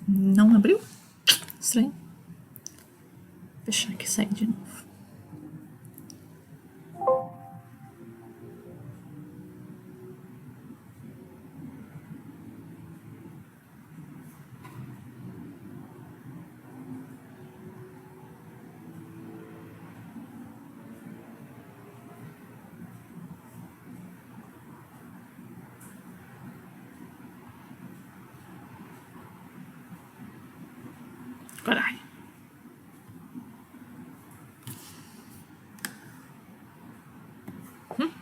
Não abriu? Estranho. Vou fechar aqui e sair de novo. Caralho. Foi.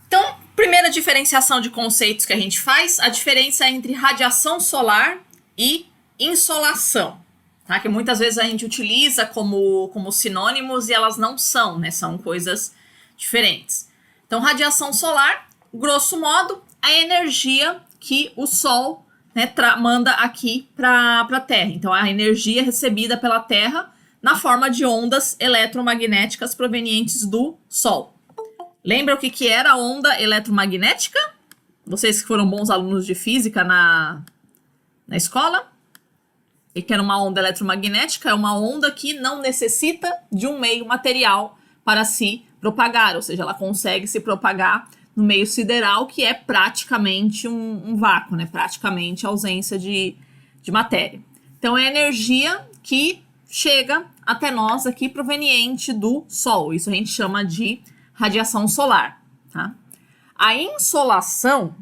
Então, primeira diferenciação de conceitos que a gente faz, a diferença entre radiação solar e insolação, tá? Que muitas vezes a gente utiliza como sinônimos e elas não são, né? São coisas diferentes. Então, radiação solar, grosso modo, a energia que o Sol, né, manda aqui para a Terra. Então, a energia recebida pela Terra na forma de ondas eletromagnéticas provenientes do Sol. Lembra o que era a onda eletromagnética? Vocês que foram bons alunos de física na escola? E que era uma onda eletromagnética? É uma onda que não necessita de um meio material para se propagar, ou seja, ela consegue se propagar no meio sideral, que é praticamente um vácuo, né? Praticamente ausência de matéria. Então, é a energia que chega até nós aqui proveniente do Sol. Isso a gente chama de radiação solar, tá? A insolação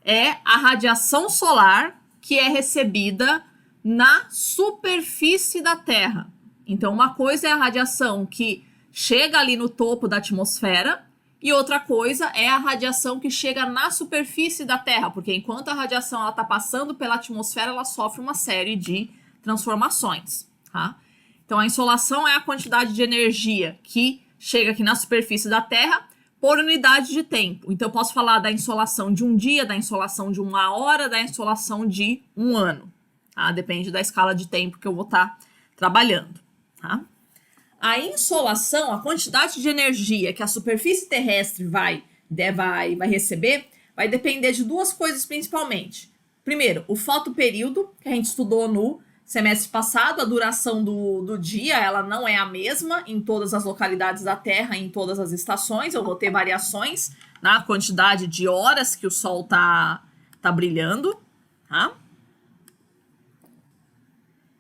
é a radiação solar que é recebida na superfície da Terra. Então, uma coisa é a radiação que chega ali no topo da atmosfera e outra coisa é a radiação que chega na superfície da Terra, porque enquanto a radiação está passando pela atmosfera, ela sofre uma série de transformações, tá? Então, a insolação é a quantidade de energia que chega aqui na superfície da Terra por unidade de tempo. Então, eu posso falar da insolação de um dia, da insolação de uma hora, da insolação de um ano. Tá? Depende da escala de tempo que eu vou estar trabalhando. Tá? A insolação, a quantidade de energia que a superfície terrestre vai receber, vai depender de duas coisas principalmente. Primeiro, o fotoperíodo, que a gente estudou no semestre passado, a duração do dia, ela não é a mesma em todas as localidades da Terra, em todas as estações. Eu vou ter variações na quantidade de horas que o Sol tá brilhando, tá?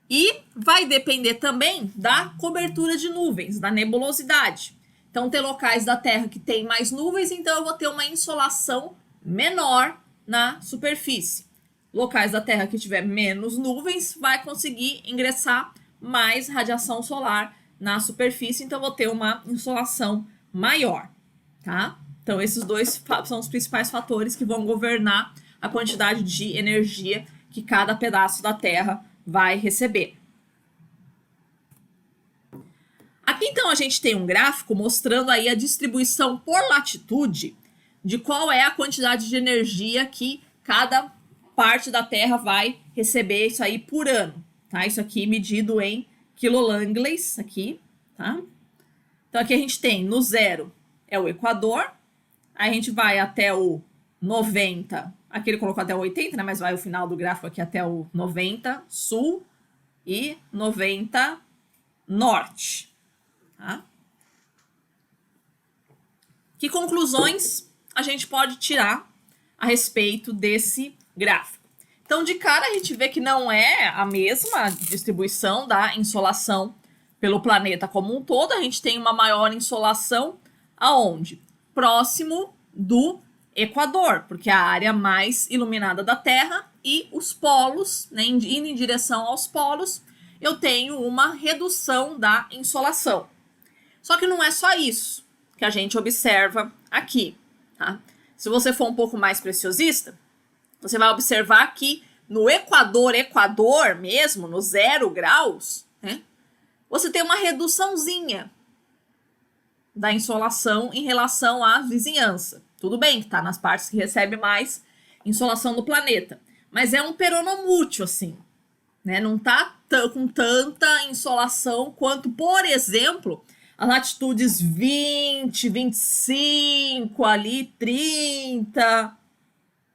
E vai depender também da cobertura de nuvens, da nebulosidade. Então, tem locais da Terra que tem mais nuvens, então eu vou ter uma insolação menor na superfície. Locais da Terra que tiver menos nuvens, vai conseguir ingressar mais radiação solar na superfície, então vou ter uma insolação maior, tá? Então, esses dois são os principais fatores que vão governar a quantidade de energia que cada pedaço da Terra vai receber. Aqui, então, a gente tem um gráfico mostrando aí a distribuição por latitude de qual é a quantidade de energia que cada parte da Terra vai receber isso aí por ano, tá? Isso aqui medido em quilolangles, aqui, tá? Então, aqui a gente tem no 0 é o Equador, aí a gente vai até o 90, aqui ele colocou até o 80, né? Mas vai o final do gráfico aqui até o 90 sul e 90 norte, tá? Que conclusões a gente pode tirar a respeito desse gráfico? Então, de cara, a gente vê que não é a mesma distribuição da insolação pelo planeta como um todo. A gente tem uma maior insolação aonde? Próximo do Equador, porque é a área mais iluminada da Terra, e os polos, né, indo em direção aos polos, eu tenho uma redução da insolação. Só que não é só isso que a gente observa aqui, tá? Se você for um pouco mais preciosista, você vai observar que no Equador mesmo, no 0 graus, né, você tem uma reduçãozinha da insolação em relação à vizinhança. Tudo bem que está nas partes que recebe mais insolação no planeta. Mas é um peronomútil, assim, né? Não tá com tanta insolação quanto, por exemplo, as latitudes 20, 25, ali 30,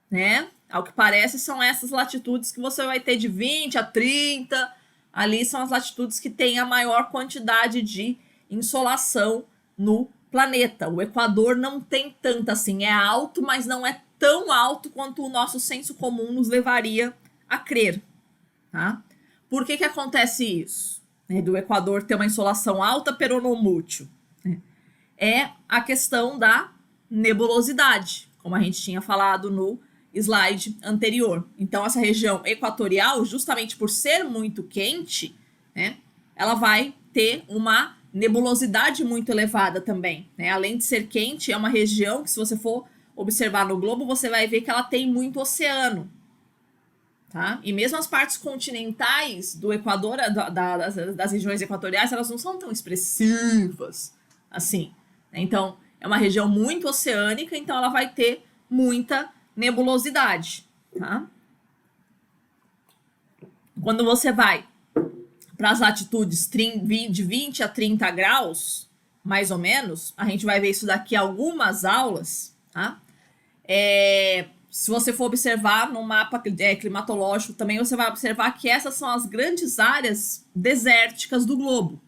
né? Ao que parece, são essas latitudes que você vai ter de 20 a 30. Ali são as latitudes que têm a maior quantidade de insolação no planeta. O Equador não tem tanta assim, é alto, mas não é tão alto quanto o nosso senso comum nos levaria a crer, tá? Por que acontece isso? Do Equador ter uma insolação alta peronomútil? É a questão da nebulosidade, como a gente tinha falado no slide anterior. Então, essa região equatorial, justamente por ser muito quente, né, ela vai ter uma nebulosidade muito elevada também, né? Além de ser quente, é uma região que, se você for observar no globo, você vai ver que ela tem muito oceano, tá? E mesmo as partes continentais do Equador, das regiões equatoriais, elas não são tão expressivas assim. Então, é uma região muito oceânica, então ela vai ter muita nebulosidade, tá? Quando você vai para as latitudes de 20 a 30 graus, mais ou menos, a gente vai ver isso daqui a algumas aulas, tá? Se você for observar no mapa climatológico também, você vai observar que essas são as grandes áreas desérticas do globo,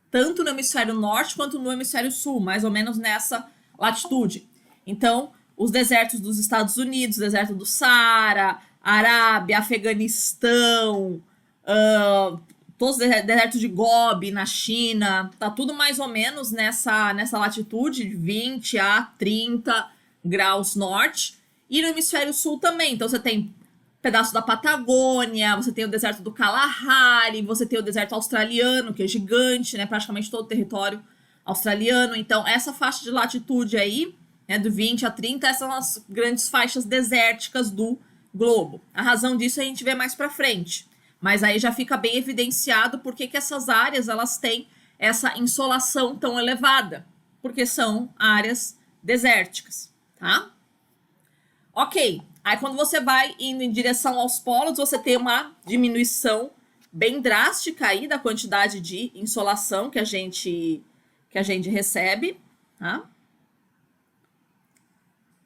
tanto no hemisfério norte quanto no hemisfério sul, mais ou menos nessa latitude. Então, os desertos dos Estados Unidos, deserto do Saara, Arábia, Afeganistão, todos os desertos de Gobi na China, tá tudo mais ou menos nessa latitude de 20 a 30 graus norte. E no hemisfério sul também. Então você tem pedaço da Patagônia, você tem o deserto do Kalahari, você tem o deserto australiano, que é gigante, né? Praticamente todo o território australiano. Então, essa faixa de latitude aí, né, do 20 a 30, essas são as grandes faixas desérticas do globo. A razão disso a gente vê mais para frente. Mas aí já fica bem evidenciado por que essas áreas elas têm essa insolação tão elevada. Porque são áreas desérticas, tá? Ok, aí quando você vai indo em direção aos polos, você tem uma diminuição bem drástica aí da quantidade de insolação que a gente recebe, tá?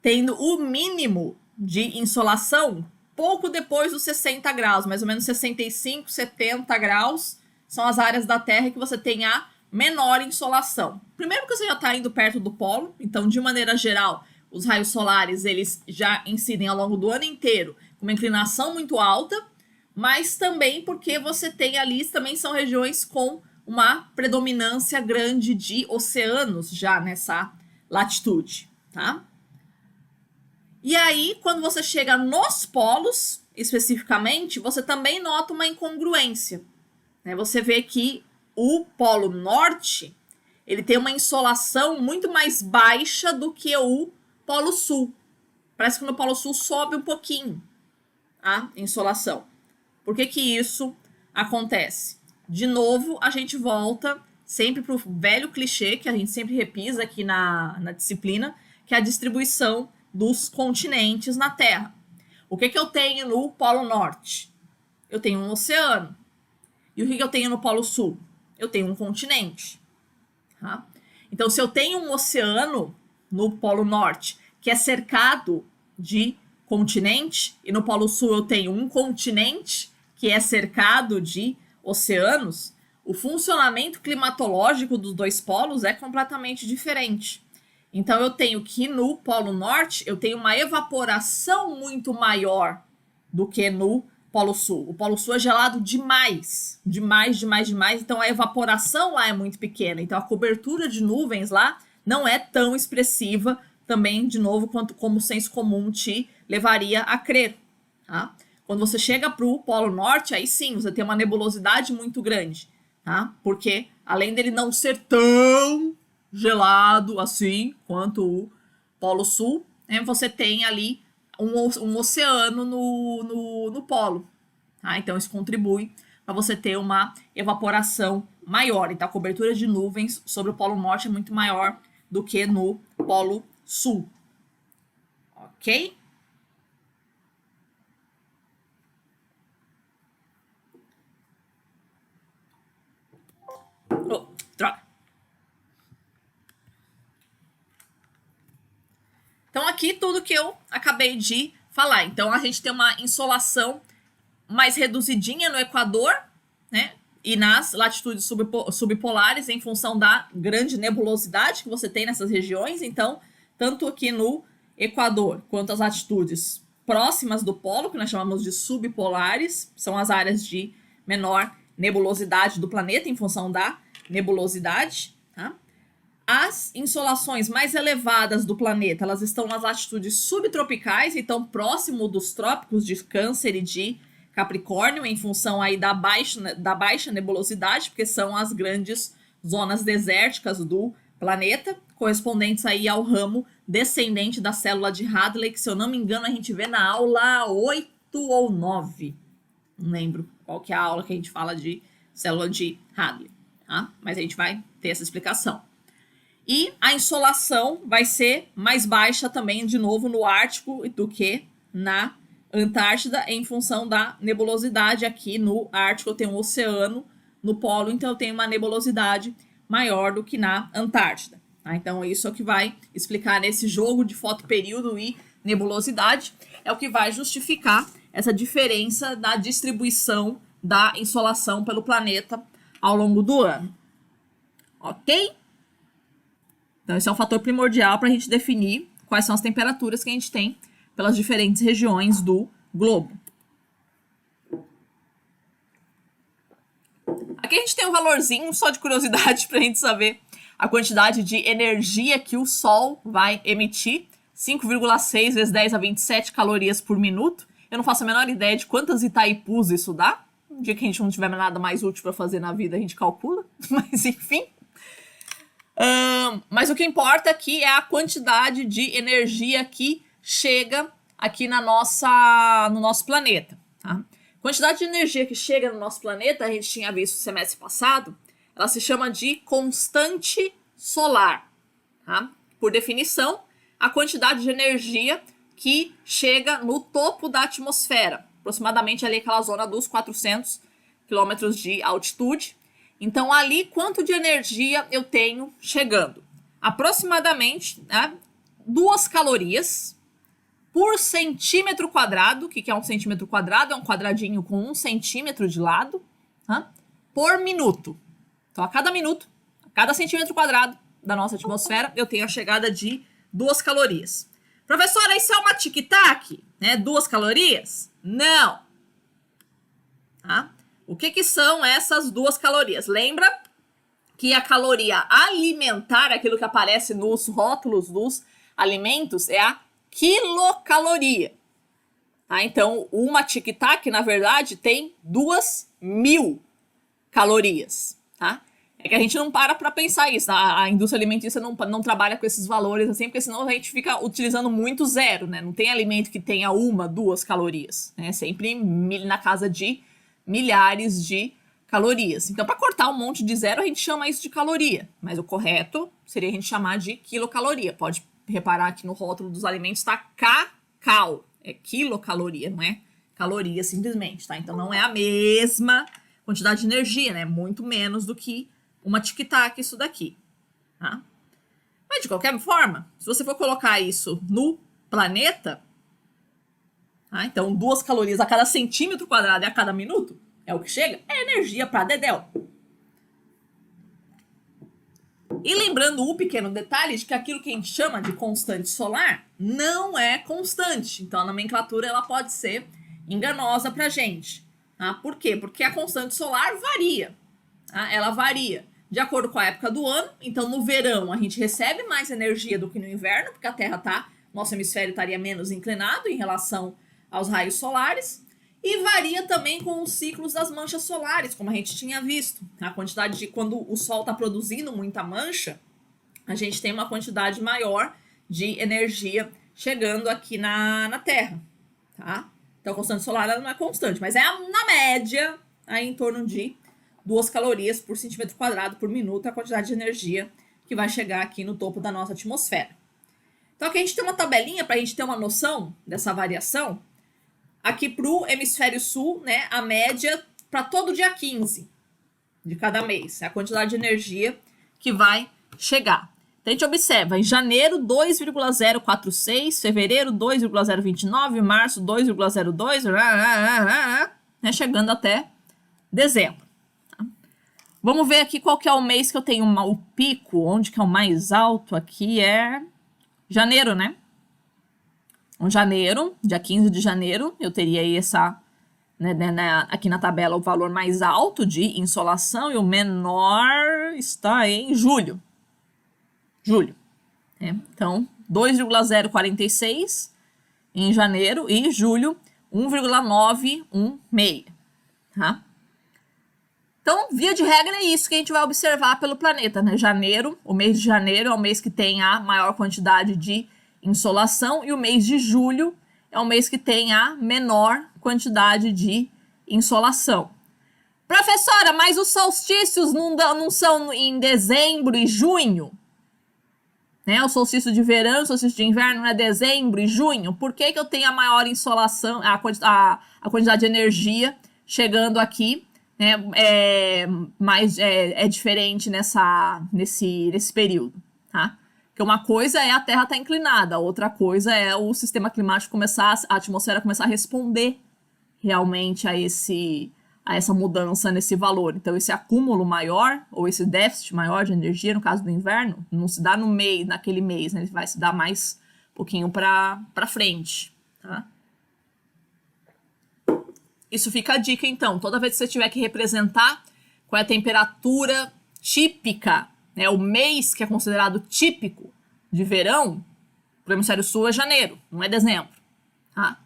Tendo o mínimo de insolação pouco depois dos 60 graus, mais ou menos 65, 70 graus, são as áreas da Terra que você tem a menor insolação. Primeiro que você já está indo perto do polo, então, de maneira geral, os raios solares, eles já incidem ao longo do ano inteiro com uma inclinação muito alta, mas também porque você tem ali, também são regiões com uma predominância grande de oceanos já nessa latitude, tá? E aí, quando você chega nos polos, especificamente, você também nota uma incongruência, né? Você vê que o Polo Norte, ele tem uma insolação muito mais baixa do que o Polo Sul. Parece que no Polo Sul sobe um pouquinho a insolação. Por que isso acontece? De novo, a gente volta sempre para o velho clichê que a gente sempre repisa aqui na disciplina, que é a distribuição dos continentes na Terra. O que eu tenho no Polo Norte? Eu tenho um oceano. E o que eu tenho no Polo Sul? Eu tenho um continente. Tá? Então, se eu tenho um oceano no Polo Norte, que é cercado de continente, e no Polo Sul eu tenho um continente que é cercado de oceanos, o funcionamento climatológico dos dois polos é completamente diferente. Então, eu tenho que no Polo Norte, eu tenho uma evaporação muito maior do que no Polo Sul. O Polo Sul é gelado demais. Demais. Então, a evaporação lá é muito pequena. Então, a cobertura de nuvens lá não é tão expressiva também, de novo, quanto como o senso comum te levaria a crer. Tá? Quando você chega para o Polo Norte, aí sim, você tem uma nebulosidade muito grande. Tá? Porque, além dele não ser tão gelado assim quanto o Polo Sul, né, você tem ali um oceano no polo. Tá? Então, isso contribui para você ter uma evaporação maior. Então, a cobertura de nuvens sobre o Polo Norte é muito maior do que no Polo Sul. Ok? aqui tudo que eu acabei de falar. Então, a gente tem uma insolação mais reduzidinha no Equador, né? E nas latitudes subpolares, em função da grande nebulosidade que você tem nessas regiões. Então, tanto aqui no Equador quanto as latitudes próximas do polo, que nós chamamos de subpolares, são as áreas de menor nebulosidade do planeta, em função da nebulosidade. Tá? As insolações mais elevadas do planeta, elas estão nas latitudes subtropicais, então próximo dos trópicos de Câncer e de Capricórnio, em função aí da baixa nebulosidade, porque são as grandes zonas desérticas do planeta, correspondentes aí ao ramo descendente da célula de Hadley, que, se eu não me engano, a gente vê na aula 8 ou 9. Não lembro qual que é a aula que a gente fala de célula de Hadley, tá? Mas a gente vai ter essa explicação. E a insolação vai ser mais baixa também, de novo, no Ártico do que na Antártida, em função da nebulosidade. Aqui no Ártico eu tenho um oceano, no polo, então eu tenho uma nebulosidade maior do que na Antártida. Tá? Então isso é o que vai explicar nesse jogo de fotoperíodo e nebulosidade, é o que vai justificar essa diferença da distribuição da insolação pelo planeta ao longo do ano. Ok? Então esse é um fator primordial para a gente definir quais são as temperaturas que a gente tem pelas diferentes regiões do globo. Aqui a gente tem um valorzinho só de curiosidade para a gente saber a quantidade de energia que o Sol vai emitir, 5,6 vezes 10 a 27 calorias por minuto. Eu não faço a menor ideia de quantas Itaipus isso dá. Um dia que a gente não tiver nada mais útil para fazer na vida, a gente calcula, mas enfim. Mas o que importa aqui é a quantidade de energia que chega aqui no nosso planeta. Tá? Quantidade de energia que chega no nosso planeta, a gente tinha visto no semestre passado, ela se chama de constante solar. Tá? Por definição, a quantidade de energia que chega no topo da atmosfera, aproximadamente ali aquela zona dos 400 quilômetros de altitude. Então, ali, quanto de energia eu tenho chegando? Aproximadamente, né, 2 calorias por centímetro quadrado. O que é um centímetro quadrado? É um quadradinho com 1 centímetro de lado, tá? Por minuto. Então, a cada centímetro quadrado da nossa atmosfera, eu tenho a chegada de 2 calorias. Professora, isso é uma tic-tac? Né? 2 calorias? Não. Tá? O que são essas 2 calorias? Lembra que a caloria alimentar, aquilo que aparece nos rótulos dos alimentos, é a quilocaloria. Tá? Então, uma tic-tac, na verdade, tem 2.000 calorias. Tá? É que a gente não para pensar isso. A indústria alimentícia não trabalha com esses valores assim, porque senão a gente fica utilizando muito zero, né? Não tem alimento que tenha 1, 2 calorias. Né? Sempre na casa de milhares de calorias. Então, para cortar um monte de zero, a gente chama isso de caloria. Mas o correto seria a gente chamar de quilocaloria. Pode reparar que no rótulo dos alimentos está cacau. É quilocaloria, não é caloria simplesmente, tá? Então, não é a mesma quantidade de energia, né? Muito menos do que uma tic-tac isso daqui, tá? Mas, de qualquer forma, se você for colocar isso no planeta, tá? Então 2 calorias a cada centímetro quadrado e a cada minuto, é o que chega, é energia para dedéu. E lembrando o pequeno detalhe de que aquilo que a gente chama de constante solar não é constante. Então a nomenclatura ela pode ser enganosa para a gente. Tá? Por quê? Porque a constante solar varia. Tá? Ela varia de acordo com a época do ano. Então no verão a gente recebe mais energia do que no inverno, porque a Terra nosso hemisfério estaria menos inclinado em relação aos raios solares. E varia também com os ciclos das manchas solares, como a gente tinha visto. A quantidade de quando o Sol está produzindo muita mancha, a gente tem uma quantidade maior de energia chegando aqui na Terra. Tá? Então a constante solar ela não é constante, mas é na média aí em torno de 2 calorias por centímetro quadrado por minuto a quantidade de energia que vai chegar aqui no topo da nossa atmosfera. Então aqui a gente tem uma tabelinha para a gente ter uma noção dessa variação. Aqui para o hemisfério sul, né, a média para todo dia 15 de cada mês. É a quantidade de energia que vai chegar. Então, a gente observa, em janeiro, 2,046, fevereiro, 2,029, março, 2,02, né, chegando até dezembro. Tá? Vamos ver aqui qual que é o mês que eu tenho o pico, onde que é o mais alto aqui é janeiro, né? Em janeiro, dia 15 de janeiro, eu teria aí aqui na tabela o valor mais alto de insolação e o menor está em julho. Então, 2,046 em janeiro e julho, 1,916. Tá? Então, via de regra, é isso que a gente vai observar pelo planeta, né? Janeiro, o mês de janeiro é o mês que tem a maior quantidade de insolação e o mês de julho é o mês que tem a menor quantidade de insolação. Professora, mas os solstícios não são em dezembro e junho? Né? O solstício de verão, o solstício de inverno não é dezembro e junho? Por que eu tenho a maior insolação, a quantidade de energia chegando aqui, né? É diferente nesse período, tá? Porque uma coisa é a Terra estar inclinada, outra coisa é o sistema climático a atmosfera começar a responder realmente a essa mudança nesse valor. Então, esse acúmulo maior, ou esse déficit maior de energia, no caso do inverno, não se dá naquele mês, né? Ele vai se dar mais um pouquinho para frente, tá? Isso fica a dica, então. Toda vez que você tiver que representar qual é a temperatura típica, né, o mês que é considerado típico de verão, para o hemisfério sul é janeiro, não é dezembro, tá?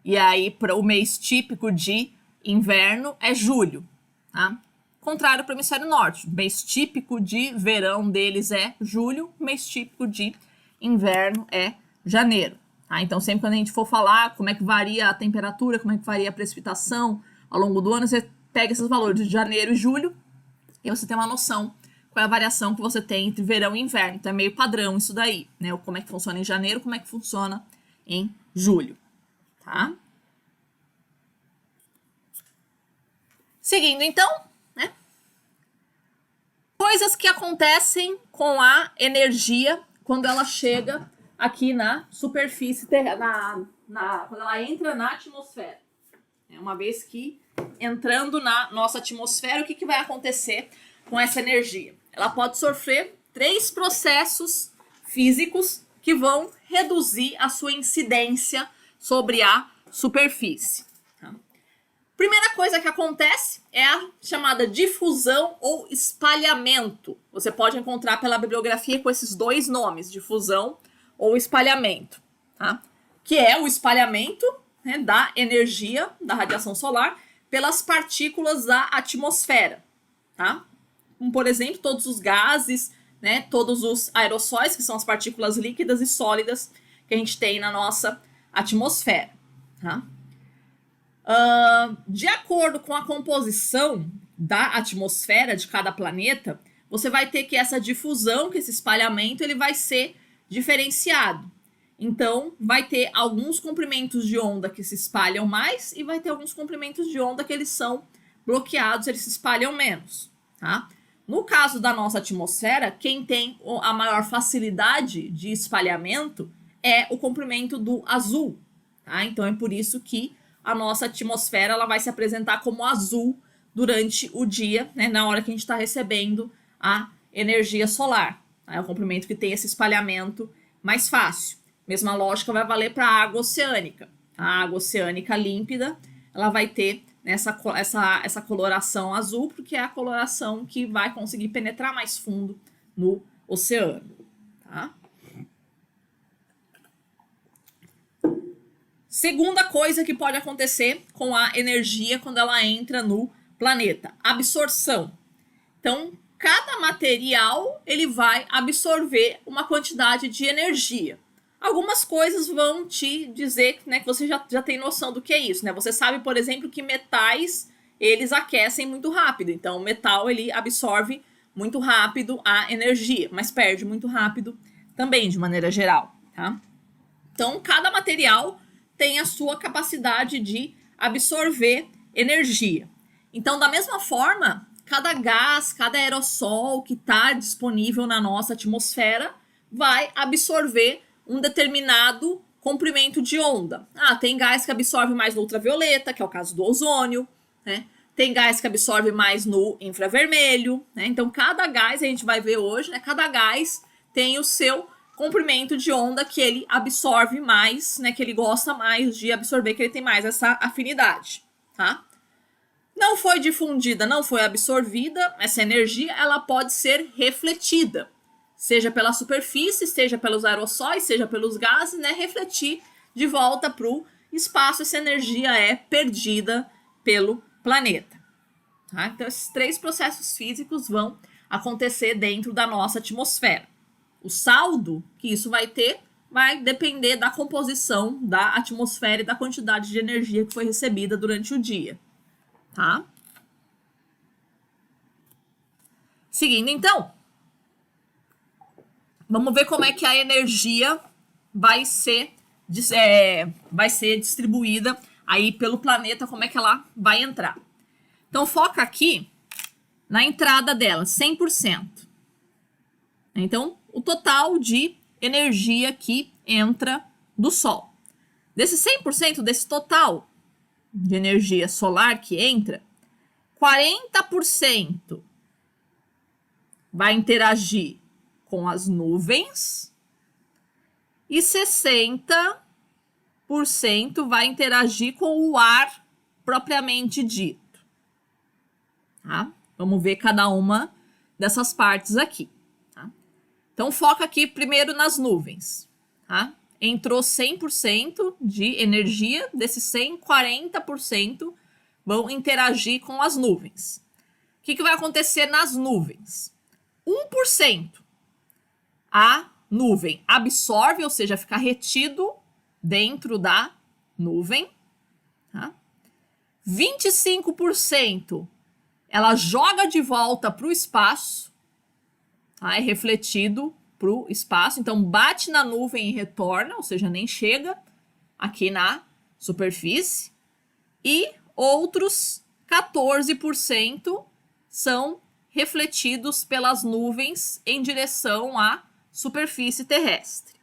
E aí, para o mês típico de inverno é julho, tá? Contrário para o hemisfério norte. O mês típico de verão deles é julho, o mês típico de inverno é janeiro. Tá? Então, sempre quando a gente for falar como é que varia a temperatura, como é que varia a precipitação ao longo do ano, você pega esses valores de janeiro e julho e você tem uma noção qual é a variação que você tem entre verão e inverno. Então, é meio padrão isso daí, né? Como é que funciona em janeiro, como é que funciona em julho, tá? Seguindo, então, né? Coisas que acontecem com a energia quando ela chega aqui na superfície terrena, quando ela entra na atmosfera. Uma vez que entrando na nossa atmosfera, o que vai acontecer com essa energia? Ela pode sofrer 3 processos físicos que vão reduzir a sua incidência sobre a superfície. Primeira coisa que acontece é a chamada difusão ou espalhamento. Você pode encontrar pela bibliografia com esses 2 nomes, difusão ou espalhamento, tá? Que é o espalhamento, né, da energia, da radiação solar, pelas partículas da atmosfera, tá? Como, por exemplo, todos os gases, né, todos os aerossóis, que são as partículas líquidas e sólidas que a gente tem na nossa atmosfera, tá? De acordo com a composição da atmosfera de cada planeta, você vai ter que essa difusão, que esse espalhamento, ele vai ser diferenciado. Então, vai ter alguns comprimentos de onda que se espalham mais e vai ter alguns comprimentos de onda que eles são bloqueados, eles se espalham menos, tá? No caso da nossa atmosfera, quem tem a maior facilidade de espalhamento é o comprimento do azul, tá? Então, é por isso que a nossa atmosfera ela vai se apresentar como azul durante o dia, né, na hora que a gente está recebendo a energia solar. Tá? É o comprimento que tem esse espalhamento mais fácil. Mesma lógica vai valer para a água oceânica. A água oceânica límpida ela vai ter essa coloração azul, porque é a coloração que vai conseguir penetrar mais fundo no oceano. Tá? Segunda coisa que pode acontecer com a energia quando ela entra no planeta, absorção. Então, cada material ele vai absorver uma quantidade de energia. Algumas coisas vão te dizer, né, que você já tem noção do que é isso, né? Você sabe, por exemplo, que metais eles aquecem muito rápido. Então, o metal ele absorve muito rápido a energia, mas perde muito rápido também, de maneira geral, tá? Então, cada material tem a sua capacidade de absorver energia. Então, da mesma forma, cada gás, cada aerossol que está disponível na nossa atmosfera, vai absorver um determinado comprimento de onda. Tem gás que absorve mais no ultravioleta, que é o caso do ozônio, né? Tem gás que absorve mais no infravermelho, né? Então, cada gás, a gente vai ver hoje, né? Cada gás tem o seu comprimento de onda que ele absorve mais, né? Que ele gosta mais de absorver, que ele tem mais essa afinidade, tá? Não foi difundida, não foi absorvida, essa energia, ela pode ser refletida, seja pela superfície, seja pelos aerossóis, seja pelos gases, né? Refletir de volta para o espaço, essa energia é perdida pelo planeta. Tá? Então, esses 3 processos físicos vão acontecer dentro da nossa atmosfera. O saldo que isso vai ter vai depender da composição da atmosfera e da quantidade de energia que foi recebida durante o dia. Tá? Seguindo, então, vamos ver como é que a energia vai ser distribuída aí pelo planeta, como é que ela vai entrar. Então, foca aqui na entrada dela, 100%. Então, o total de energia que entra do Sol. Desse 100%, desse total de energia solar que entra, 40% vai interagir com as nuvens e 60% vai interagir com o ar propriamente dito. Tá? Vamos ver cada uma dessas partes aqui. Tá? Então, foca aqui primeiro nas nuvens. Tá? Entrou 100% de energia, desses 100, 40% vão interagir com as nuvens. O que vai acontecer nas nuvens? 1% a nuvem absorve, ou seja, fica retido dentro da nuvem. Tá? 25% ela joga de volta para o espaço, tá? É refletido para o espaço, então bate na nuvem e retorna, ou seja, nem chega aqui na superfície. E outros 14% são refletidos pelas nuvens em direção à superfície terrestre.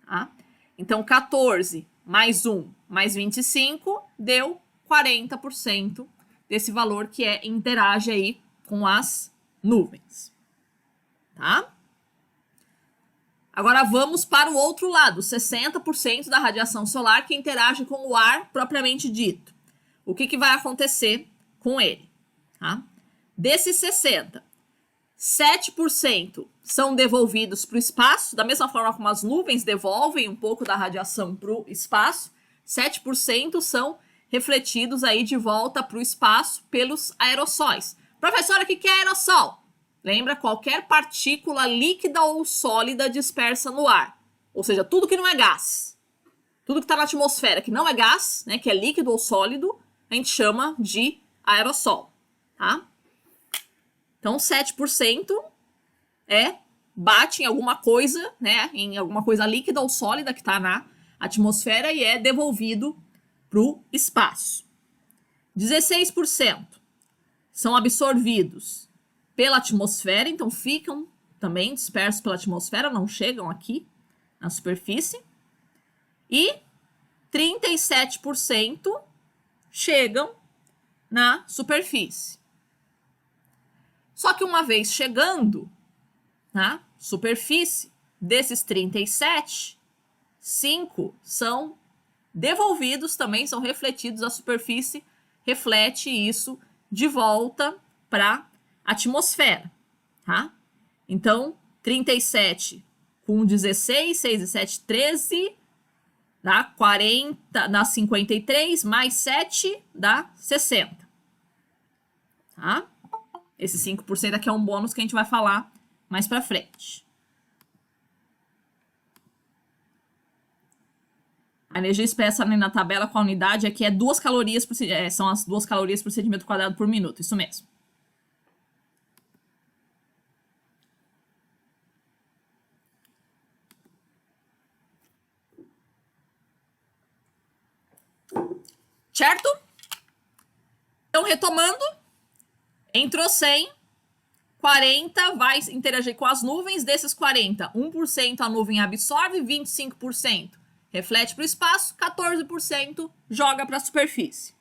Tá? Então, 14 mais 1 mais 25 deu 40% desse valor que interage aí com as nuvens. Tá? Agora vamos para o outro lado, 60% da radiação solar que interage com o ar propriamente dito. O que vai acontecer com ele? Tá? Desses 60%, 7% são devolvidos para o espaço, da mesma forma como as nuvens devolvem um pouco da radiação para o espaço, 7% são refletidos aí de volta para o espaço pelos aerossóis. Professora, o que é aerossol? Lembra, qualquer partícula líquida ou sólida dispersa no ar. Ou seja, tudo que não é gás. Tudo que está na atmosfera que não é gás, né, que é líquido ou sólido, a gente chama de aerossol. Tá? Então, 7% bate em alguma coisa, né, em alguma coisa líquida ou sólida que está na atmosfera e é devolvido para o espaço. 16% são absorvidos pela atmosfera, então ficam também dispersos pela atmosfera, não chegam aqui na superfície. E 37% chegam na superfície. Só que uma vez chegando na superfície, desses 37, 5 são devolvidos, também são refletidos, a superfície reflete isso de volta para a atmosfera, tá? Então, 37 com 16, 6 e 7, 13, dá 40, dá 53, mais 7 dá 60, tá? Esse 5% aqui é um bônus que a gente vai falar mais para frente. A energia expressa na tabela com a unidade aqui é 2 calorias por, são as 2 calorias por centímetro quadrado por minuto, isso mesmo. Certo? Então, retomando, entrou 100, 40 vai interagir com as nuvens, desses 40, 1% a nuvem absorve, 25% reflete para o espaço, 14% joga para a superfície.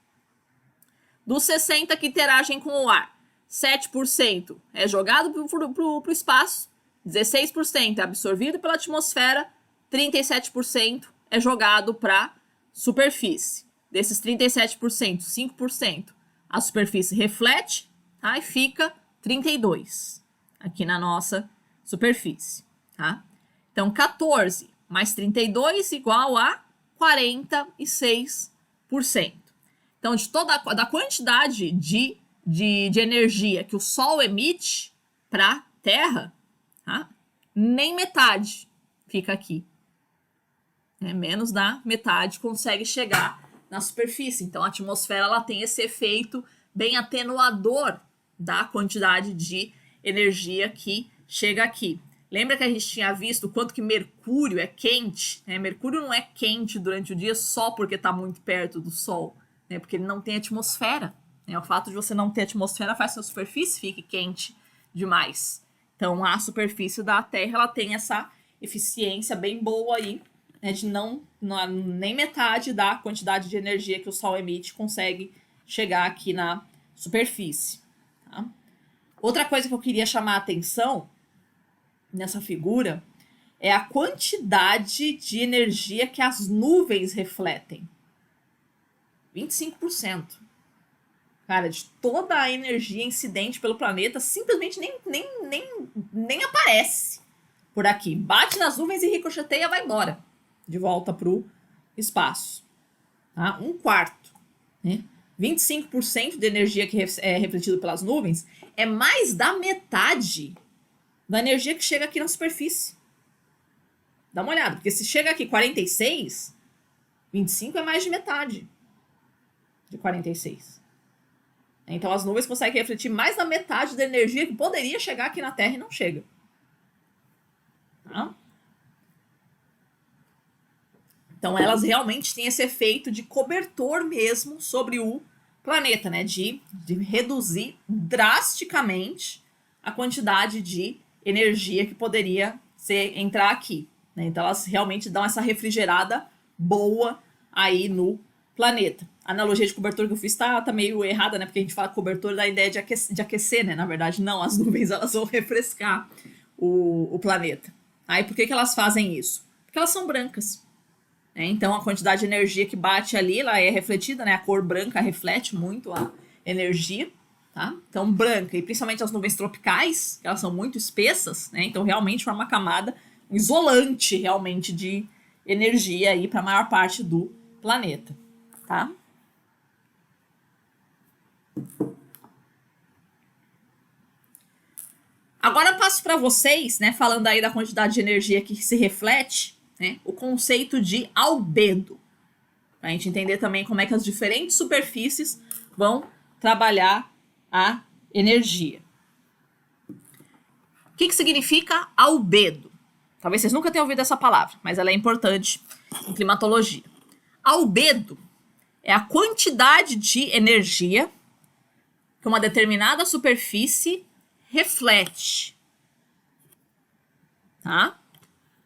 Dos 60 que interagem com o ar, 7% é jogado para o espaço, 16% é absorvido pela atmosfera, 37% é jogado para a superfície. Desses 37%, 5% a superfície reflete, tá? E fica 32% aqui na nossa superfície. Tá? Então, 14 mais 32 igual a 46%. Então, da quantidade de energia que o Sol emite para a Terra, tá? Nem metade fica aqui. Menos da metade consegue chegar na superfície. Então, a atmosfera ela tem esse efeito bem atenuador da quantidade de energia que chega aqui. Lembra que a gente tinha visto o quanto que Mercúrio é quente? Mercúrio não é quente durante o dia só porque está muito perto do Sol, porque ele não tem atmosfera. O fato de você não ter atmosfera faz que a superfície fique quente demais. Então, a superfície da Terra ela tem essa eficiência bem boa aí, de nem metade da quantidade de energia que o Sol emite consegue chegar aqui na superfície. Tá? Outra coisa que eu queria chamar a atenção nessa figura é a quantidade de energia que as nuvens refletem. 25%. Cara, de toda a energia incidente pelo planeta, simplesmente nem aparece por aqui. Bate nas nuvens e ricocheteia, vai embora. De volta para o espaço. Tá? 1/4. 25% de energia que é refletida pelas nuvens é mais da metade da energia que chega aqui na superfície. Dá uma olhada, porque se chega aqui 46, 25 é mais de metade de 46. Então as nuvens conseguem refletir mais da metade da energia que poderia chegar aqui na Terra e não chega. Tá? Então elas realmente têm esse efeito de cobertor mesmo sobre o planeta, de reduzir drasticamente a quantidade de energia que poderia entrar aqui. Então elas realmente dão essa refrigerada boa aí no planeta. A analogia de cobertor que eu fiz tá meio errada, porque a gente fala cobertor da ideia de aquecer, Na verdade, não, as nuvens elas vão refrescar o planeta. Aí por que elas fazem isso? Porque elas são brancas. Então a quantidade de energia que bate ali, ela é refletida, A cor branca reflete muito a energia, tá? Então branca, e principalmente as nuvens tropicais, elas são muito espessas, Então realmente forma uma camada isolante realmente de energia aí para a maior parte do planeta, tá? Agora eu passo para vocês, falando aí da quantidade de energia que se reflete, o conceito de albedo. Para a gente entender também como é que as diferentes superfícies vão trabalhar a energia. O que significa albedo? Talvez vocês nunca tenham ouvido essa palavra, mas ela é importante em climatologia. Albedo é a quantidade de energia que uma determinada superfície reflete. Tá?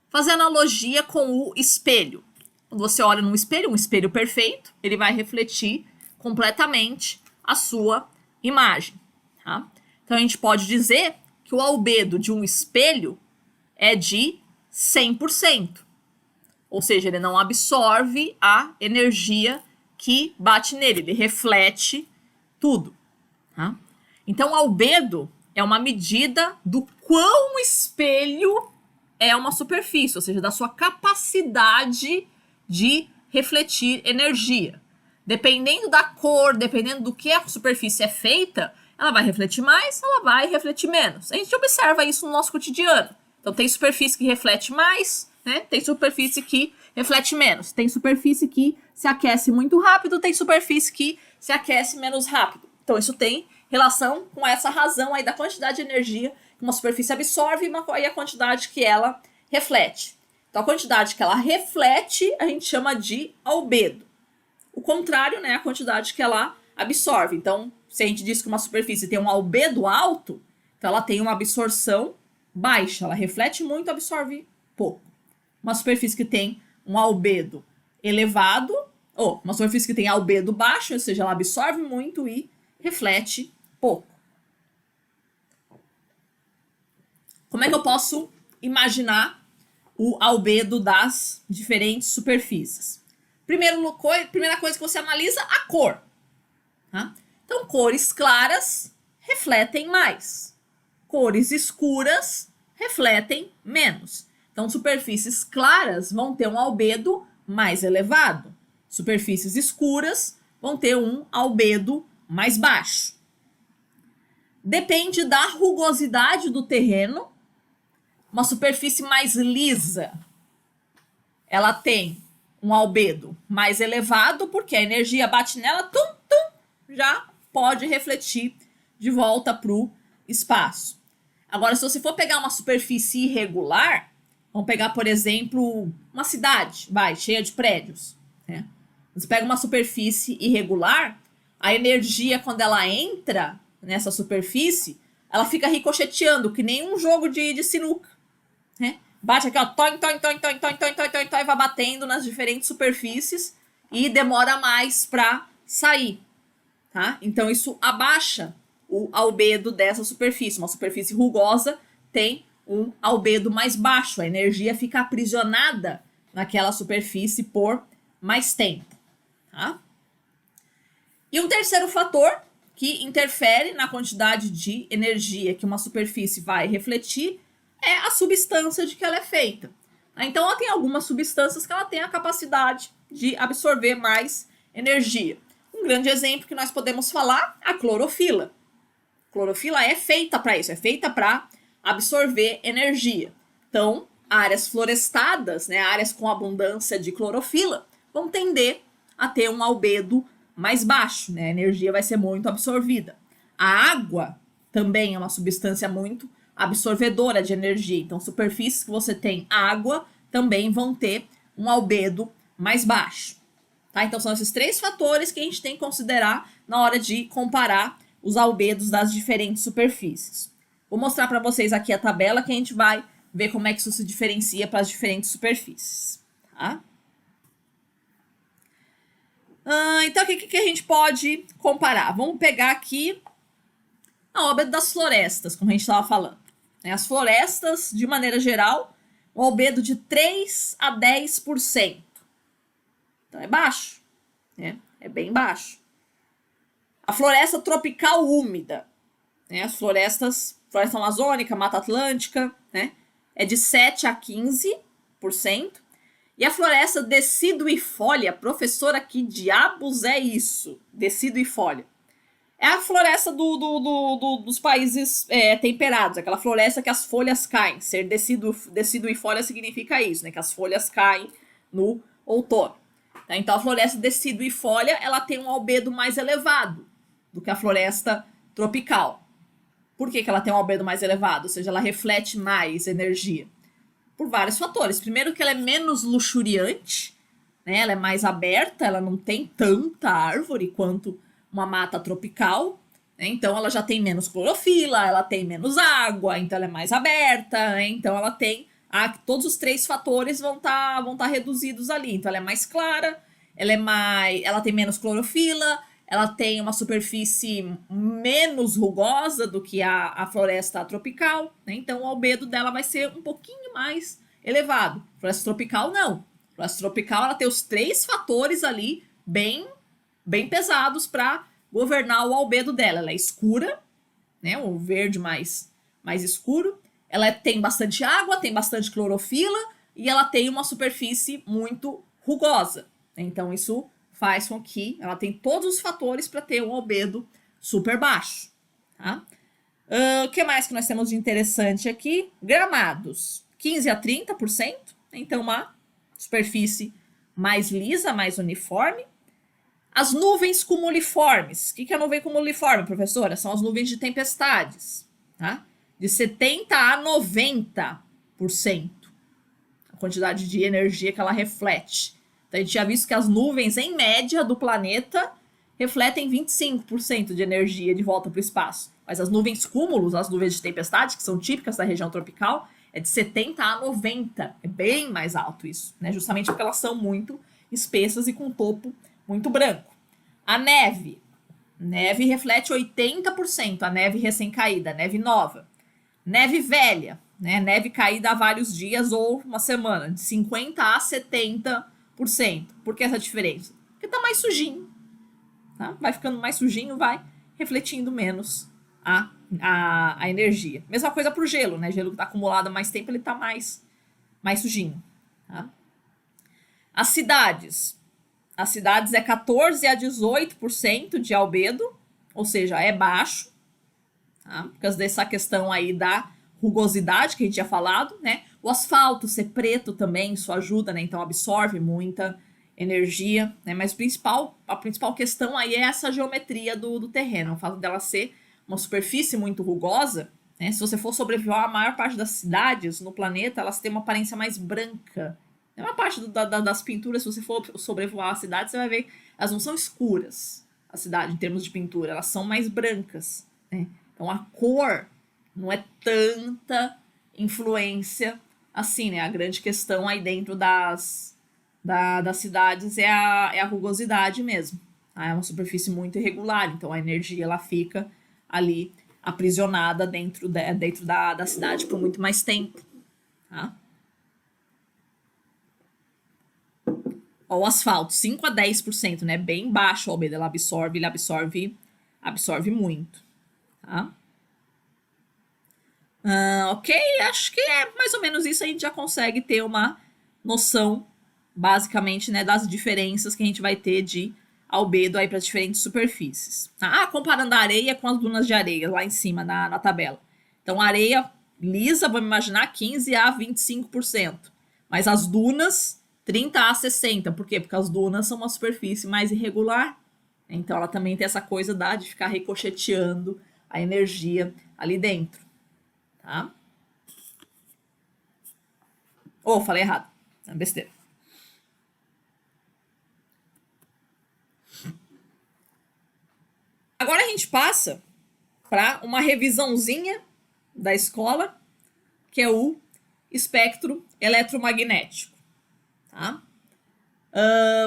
Fazer analogia com o espelho. Quando você olha num espelho, um espelho perfeito, ele vai refletir completamente a sua imagem. Tá? Então a gente pode dizer que o albedo de um espelho é de 100%. Ou seja, ele não absorve a energia que bate nele, ele reflete tudo. Tá? Então, o albedo é uma medida do quão o espelho é uma superfície, ou seja, da sua capacidade de refletir energia. Dependendo da cor, dependendo do que a superfície é feita, ela vai refletir mais, ela vai refletir menos. A gente observa isso no nosso cotidiano. Então, tem superfície que reflete mais, tem superfície que reflete menos. Tem superfície que se aquece muito rápido, tem superfície que se aquece menos rápido. Então, isso tem relação com essa razão aí da quantidade de energia que uma superfície absorve e a quantidade que ela reflete. Então, a quantidade que ela reflete, a gente chama de albedo. O contrário, a quantidade que ela absorve. Então, se a gente diz que uma superfície tem um albedo alto, então Então, ela tem uma absorção baixa, ela reflete muito, absorve pouco. Uma superfície que tem um albedo elevado, ou uma superfície que tem albedo baixo, ou seja, ela absorve muito e reflete pouco. Como é que eu posso imaginar o albedo das diferentes superfícies? Primeira coisa que você analisa, a cor. Tá? Então, cores claras refletem mais. Cores escuras refletem menos. Então, superfícies claras vão ter um albedo mais elevado. Superfícies escuras vão ter um albedo mais baixo. Depende da rugosidade do terreno. Uma superfície mais lisa, ela tem um albedo mais elevado, porque a energia bate nela, já pode refletir de volta para o espaço. Agora, se você for pegar uma superfície irregular, vamos pegar, por exemplo, uma cidade, cheia de prédios, né? Você pega uma superfície irregular, a energia, quando ela entra nessa superfície, ela fica ricocheteando, que nem um jogo de sinuca, né? Bate aqui, ó, e vai batendo nas diferentes superfícies e demora mais para sair, tá? Então, isso abaixa o albedo dessa superfície. Uma superfície rugosa tem um albedo mais baixo, a energia fica aprisionada naquela superfície por mais tempo, tá? E um terceiro fator que interfere na quantidade de energia que uma superfície vai refletir é a substância de que ela é feita. Então, ela tem algumas substâncias que ela tem a capacidade de absorver mais energia. Um grande exemplo que nós podemos falar é a clorofila. A clorofila é feita para isso, é feita para absorver energia. Então, áreas florestadas, né, áreas com abundância de clorofila, vão tender a ter um albedo mais baixo, né? A energia vai ser muito absorvida. A água também é uma substância muito absorvedora de energia. Então, superfícies que você tem água também vão ter um albedo mais baixo. Tá? Então, são esses três fatores que a gente tem que considerar na hora de comparar os albedos das diferentes superfícies. Vou mostrar para vocês aqui a tabela que a gente vai ver como é que isso se diferencia para as diferentes superfícies. Tá? Então, o que a gente pode comparar? Vamos pegar aqui a albedo das florestas, como a gente estava falando. As florestas, de maneira geral, um albedo de 3 a 10%. Então, é baixo, né? É bem baixo. A floresta tropical úmida, né? As florestas, floresta amazônica, Mata Atlântica, né? É de 7 a 15%. E a floresta decidufólia, professora, que diabos é isso? Decidufólia. É a floresta dos países temperados, aquela floresta que as folhas caem. Ser decidufólia significa isso, né? Que as folhas caem no outono. Tá? Então, a floresta decidufólia, ela tem um albedo mais elevado do que a floresta tropical. Por que ela tem um albedo mais elevado? Ou seja, ela reflete mais energia. Por vários fatores. Primeiro que ela é menos luxuriante, né? Ela é mais aberta, ela não tem tanta árvore quanto uma mata tropical, né? Então ela já tem menos clorofila, ela tem menos água, então ela é mais aberta, né? Então ela tem todos os três fatores vão tá reduzidos ali. Então ela é mais clara, ela tem menos clorofila, ela tem uma superfície menos rugosa do que a floresta tropical, né? Então o albedo dela vai ser um pouquinho mais elevado. Floresta tropical, não. Floresta tropical, ela tem os três fatores ali bem pesados para governar o albedo dela. Ela é escura, né? O verde mais escuro. Ela tem bastante água, tem bastante clorofila e ela tem uma superfície muito rugosa. Então isso faz com que ela tenha todos os fatores para ter um albedo super baixo. Tá? O que mais que nós temos de interessante aqui? Gramados, 15 a 30%. Então, uma superfície mais lisa, mais uniforme. As nuvens cumuliformes. O que é a nuvem cumuliforme, professora? São as nuvens de tempestades. Tá? De 70 a 90% a quantidade de energia que ela reflete. Então, a gente já visto que as nuvens, em média, do planeta refletem 25% de energia de volta para o espaço. Mas as nuvens cúmulos, as nuvens de tempestade, que são típicas da região tropical, é de 70 a 90. É bem mais alto isso, né? Justamente porque elas são muito espessas e com topo muito branco. A neve. Neve reflete 80%, a neve recém-caída, neve nova. Neve velha, né? Neve caída há vários dias ou uma semana, de 50% a 70%. Por que essa diferença? Porque tá mais sujinho. Tá? Vai ficando mais sujinho, vai refletindo menos a energia. Mesma coisa para o gelo, né? Gelo que está acumulado há mais tempo, ele está mais sujinho. Tá? As cidades. As cidades é 14% a 18% de albedo, ou seja, é baixo. Tá? Por causa dessa questão aí da rugosidade que a gente tinha falado, né? O asfalto ser preto também, isso ajuda, né? Então absorve muita energia, né? Mas a principal questão aí é essa geometria do terreno, o fato dela ser uma superfície muito rugosa, né? Se você for sobrevoar a maior parte das cidades no planeta, elas têm uma aparência mais branca. A maior parte das pinturas, se você for sobrevoar a cidade, você vai ver, elas não são escuras, a cidade, em termos de pintura, elas são mais brancas, né? Então a cor não é tanta influência assim, né? A grande questão aí dentro das cidades é a rugosidade mesmo. Tá? É uma superfície muito irregular, então a energia ela fica ali aprisionada dentro da cidade por muito mais tempo. Tá? Ó, o asfalto, 5 a 10%, né? Bem baixo o albedo, ele absorve muito. Tá? Ok, acho que é mais ou menos isso. A gente já consegue ter uma noção, basicamente, né, das diferenças que a gente vai ter de albedo aí para diferentes superfícies. Tá? Comparando a areia com as dunas de areia, lá em cima na tabela. Então, a areia lisa, vamos imaginar, 15 a 25%. Mas as dunas, 30 a 60%. Por quê? Porque as dunas são uma superfície mais irregular. Então, ela também tem essa coisa de ficar ricocheteando a energia ali dentro. Tá? Falei errado. É besteira. Agora a gente passa para uma revisãozinha da escola, que é o espectro eletromagnético. Tá?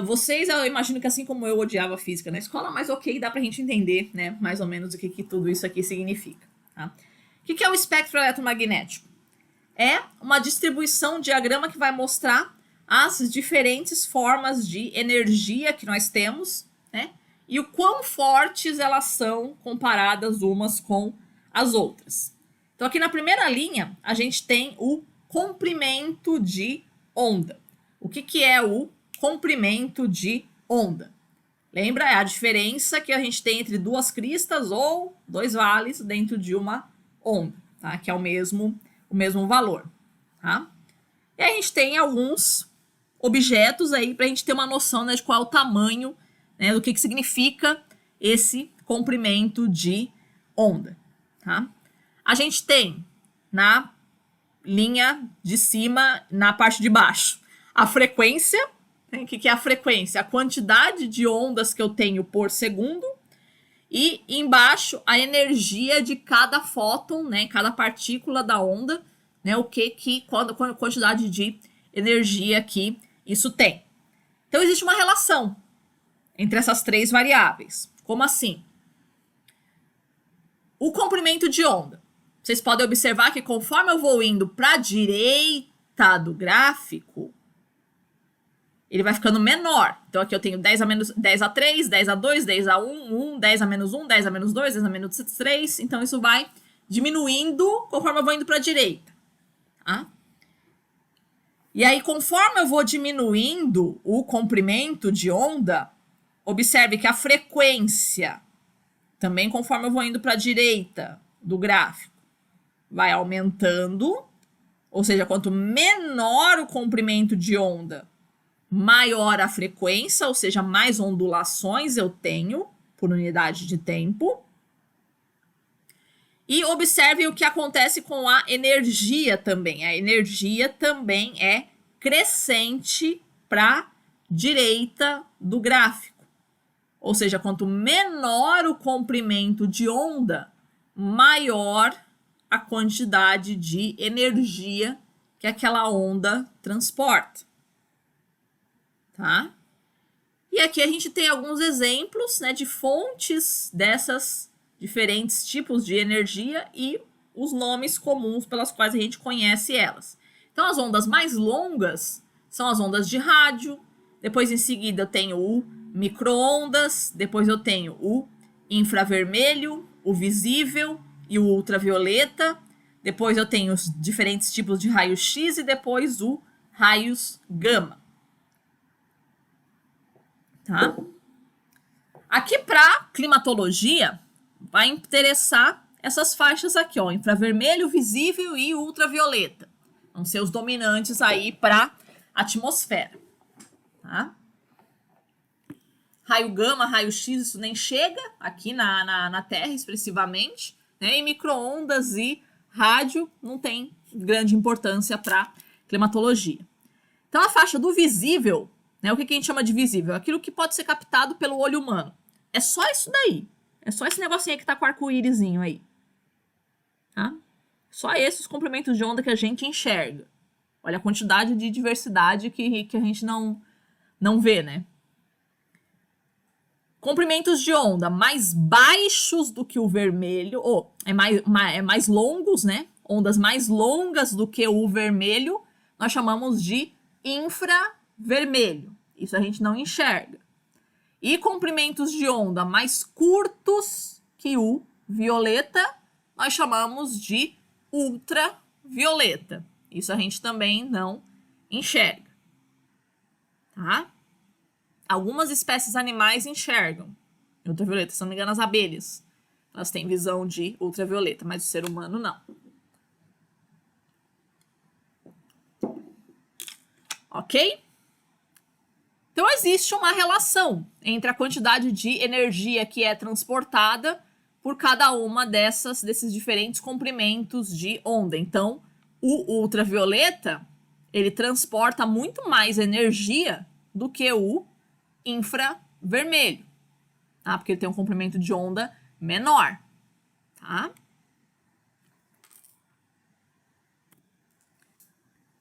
Vocês, eu imagino que assim como eu odiava física na escola, mas ok, dá pra gente entender, né, mais ou menos o que tudo isso aqui significa. Tá? O que é o espectro eletromagnético? É uma distribuição, um diagrama que vai mostrar as diferentes formas de energia que nós temos, né? E o quão fortes elas são comparadas umas com as outras. Então, aqui na primeira linha, a gente tem o comprimento de onda. O que é o comprimento de onda? Lembra? É a diferença que a gente tem entre duas cristas ou dois vales dentro de uma onda, tá? Que é o mesmo valor, tá? E aí a gente tem alguns objetos aí para a gente ter uma noção, né, de qual é o tamanho, né, do que significa esse comprimento de onda, tá? A gente tem na linha de cima, na parte de baixo, a frequência, né? O que é a frequência? A quantidade de ondas que eu tenho por segundo. E embaixo a energia de cada fóton, né, cada partícula da onda, né, qual quantidade de energia que isso tem. Então existe uma relação entre essas três variáveis. Como assim? O comprimento de onda. Vocês podem observar que conforme eu vou indo para a direita do gráfico, ele vai ficando menor. Então, aqui eu tenho 10 a menos 10 a 3, 10 a 2, 10 a 1, 10 a menos 1, 10 a menos 2, 10 a menos 3. Então, isso vai diminuindo conforme eu vou indo para a direita. Tá? E aí, conforme eu vou diminuindo o comprimento de onda, observe que a frequência, também conforme eu vou indo para a direita do gráfico, vai aumentando. Ou seja, quanto menor o comprimento de onda, maior a frequência, ou seja, mais ondulações eu tenho por unidade de tempo. E observe o que acontece com a energia também. A energia também é crescente para a direita do gráfico. Ou seja, quanto menor o comprimento de onda, maior a quantidade de energia que aquela onda transporta, tá? E aqui a gente tem alguns exemplos, né, de fontes dessas diferentes tipos de energia e os nomes comuns pelas quais a gente conhece elas. Então, as ondas mais longas são as ondas de rádio, depois em seguida eu tenho o micro-ondas, depois eu tenho o infravermelho, o visível e o ultravioleta, depois eu tenho os diferentes tipos de raio-x e depois o raios gama. Tá? Aqui para climatologia vai interessar essas faixas aqui, ó, infravermelho, visível e ultravioleta. Vão ser os dominantes aí para atmosfera. Tá? Raio gama, raio X, isso nem chega aqui na Terra expressivamente, né? E micro-ondas e rádio não tem grande importância para climatologia. Então, a faixa do visível, né? O que a gente chama de visível? Aquilo que pode ser captado pelo olho humano. É só isso daí. É só esse negocinho aí que tá com o arco-írisinho aí. Tá? Só esses comprimentos de onda que a gente enxerga. Olha a quantidade de diversidade que a gente não vê, né? Comprimentos de onda mais baixos do que o vermelho, ou mais longos, né? Ondas mais longas do que o vermelho, nós chamamos de infravermelho. Isso a gente não enxerga. E comprimentos de onda mais curtos que o violeta, nós chamamos de ultravioleta. Isso a gente também não enxerga. Tá? Algumas espécies animais enxergam ultravioleta, se não me engano, as abelhas. Elas têm visão de ultravioleta, mas o ser humano não. Ok? Então, existe uma relação entre a quantidade de energia que é transportada por cada uma desses diferentes comprimentos de onda. Então, o ultravioleta, ele transporta muito mais energia do que o infravermelho, tá? Porque ele tem um comprimento de onda menor, tá?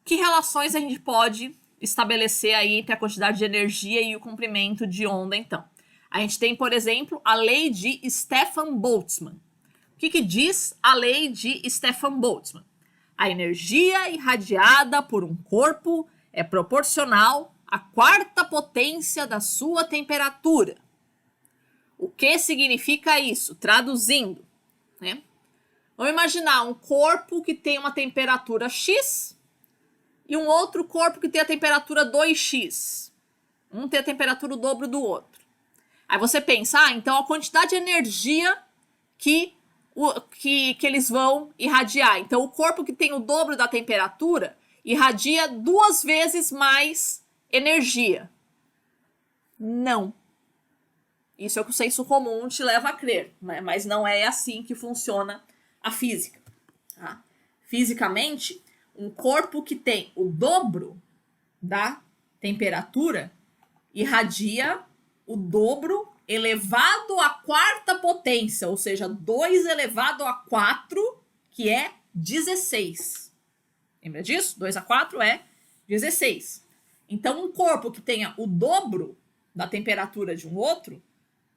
Que relações a gente pode estabelecer aí entre a quantidade de energia e o comprimento de onda, então? A gente tem, por exemplo, a lei de Stefan Boltzmann. O que diz a lei de Stefan Boltzmann? A energia irradiada por um corpo é proporcional à quarta potência da sua temperatura. O que significa isso? Traduzindo, né? Vamos imaginar um corpo que tem uma temperatura X e um outro corpo que tem a temperatura 2x. Um tem a temperatura o dobro do outro. Aí você pensa, então a quantidade de energia que eles vão irradiar. Então, o corpo que tem o dobro da temperatura irradia 2 vezes mais energia. Não. Isso é o que o senso comum te leva a crer, né? Mas não é assim que funciona a física. Tá? Fisicamente, um corpo que tem o dobro da temperatura irradia o dobro elevado à quarta potência, ou seja, 2 elevado a 4, que é 16. Lembra disso? 2 a 4 é 16. Então, um corpo que tenha o dobro da temperatura de um outro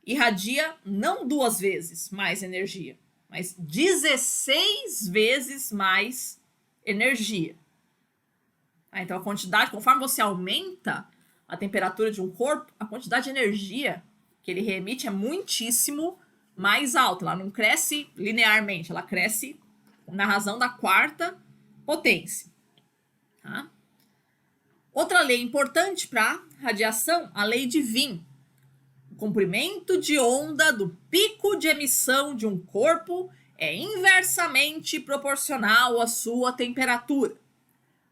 irradia não 2 vezes mais energia, mas 16 vezes mais energia. Então, a quantidade, conforme você aumenta a temperatura de um corpo, a quantidade de energia que ele reemite é muitíssimo mais alta. Ela não cresce linearmente, ela cresce na razão da quarta potência. Tá? Outra lei importante para radiação, a lei de Wien. O comprimento de onda do pico de emissão de um corpo é inversamente proporcional à sua temperatura.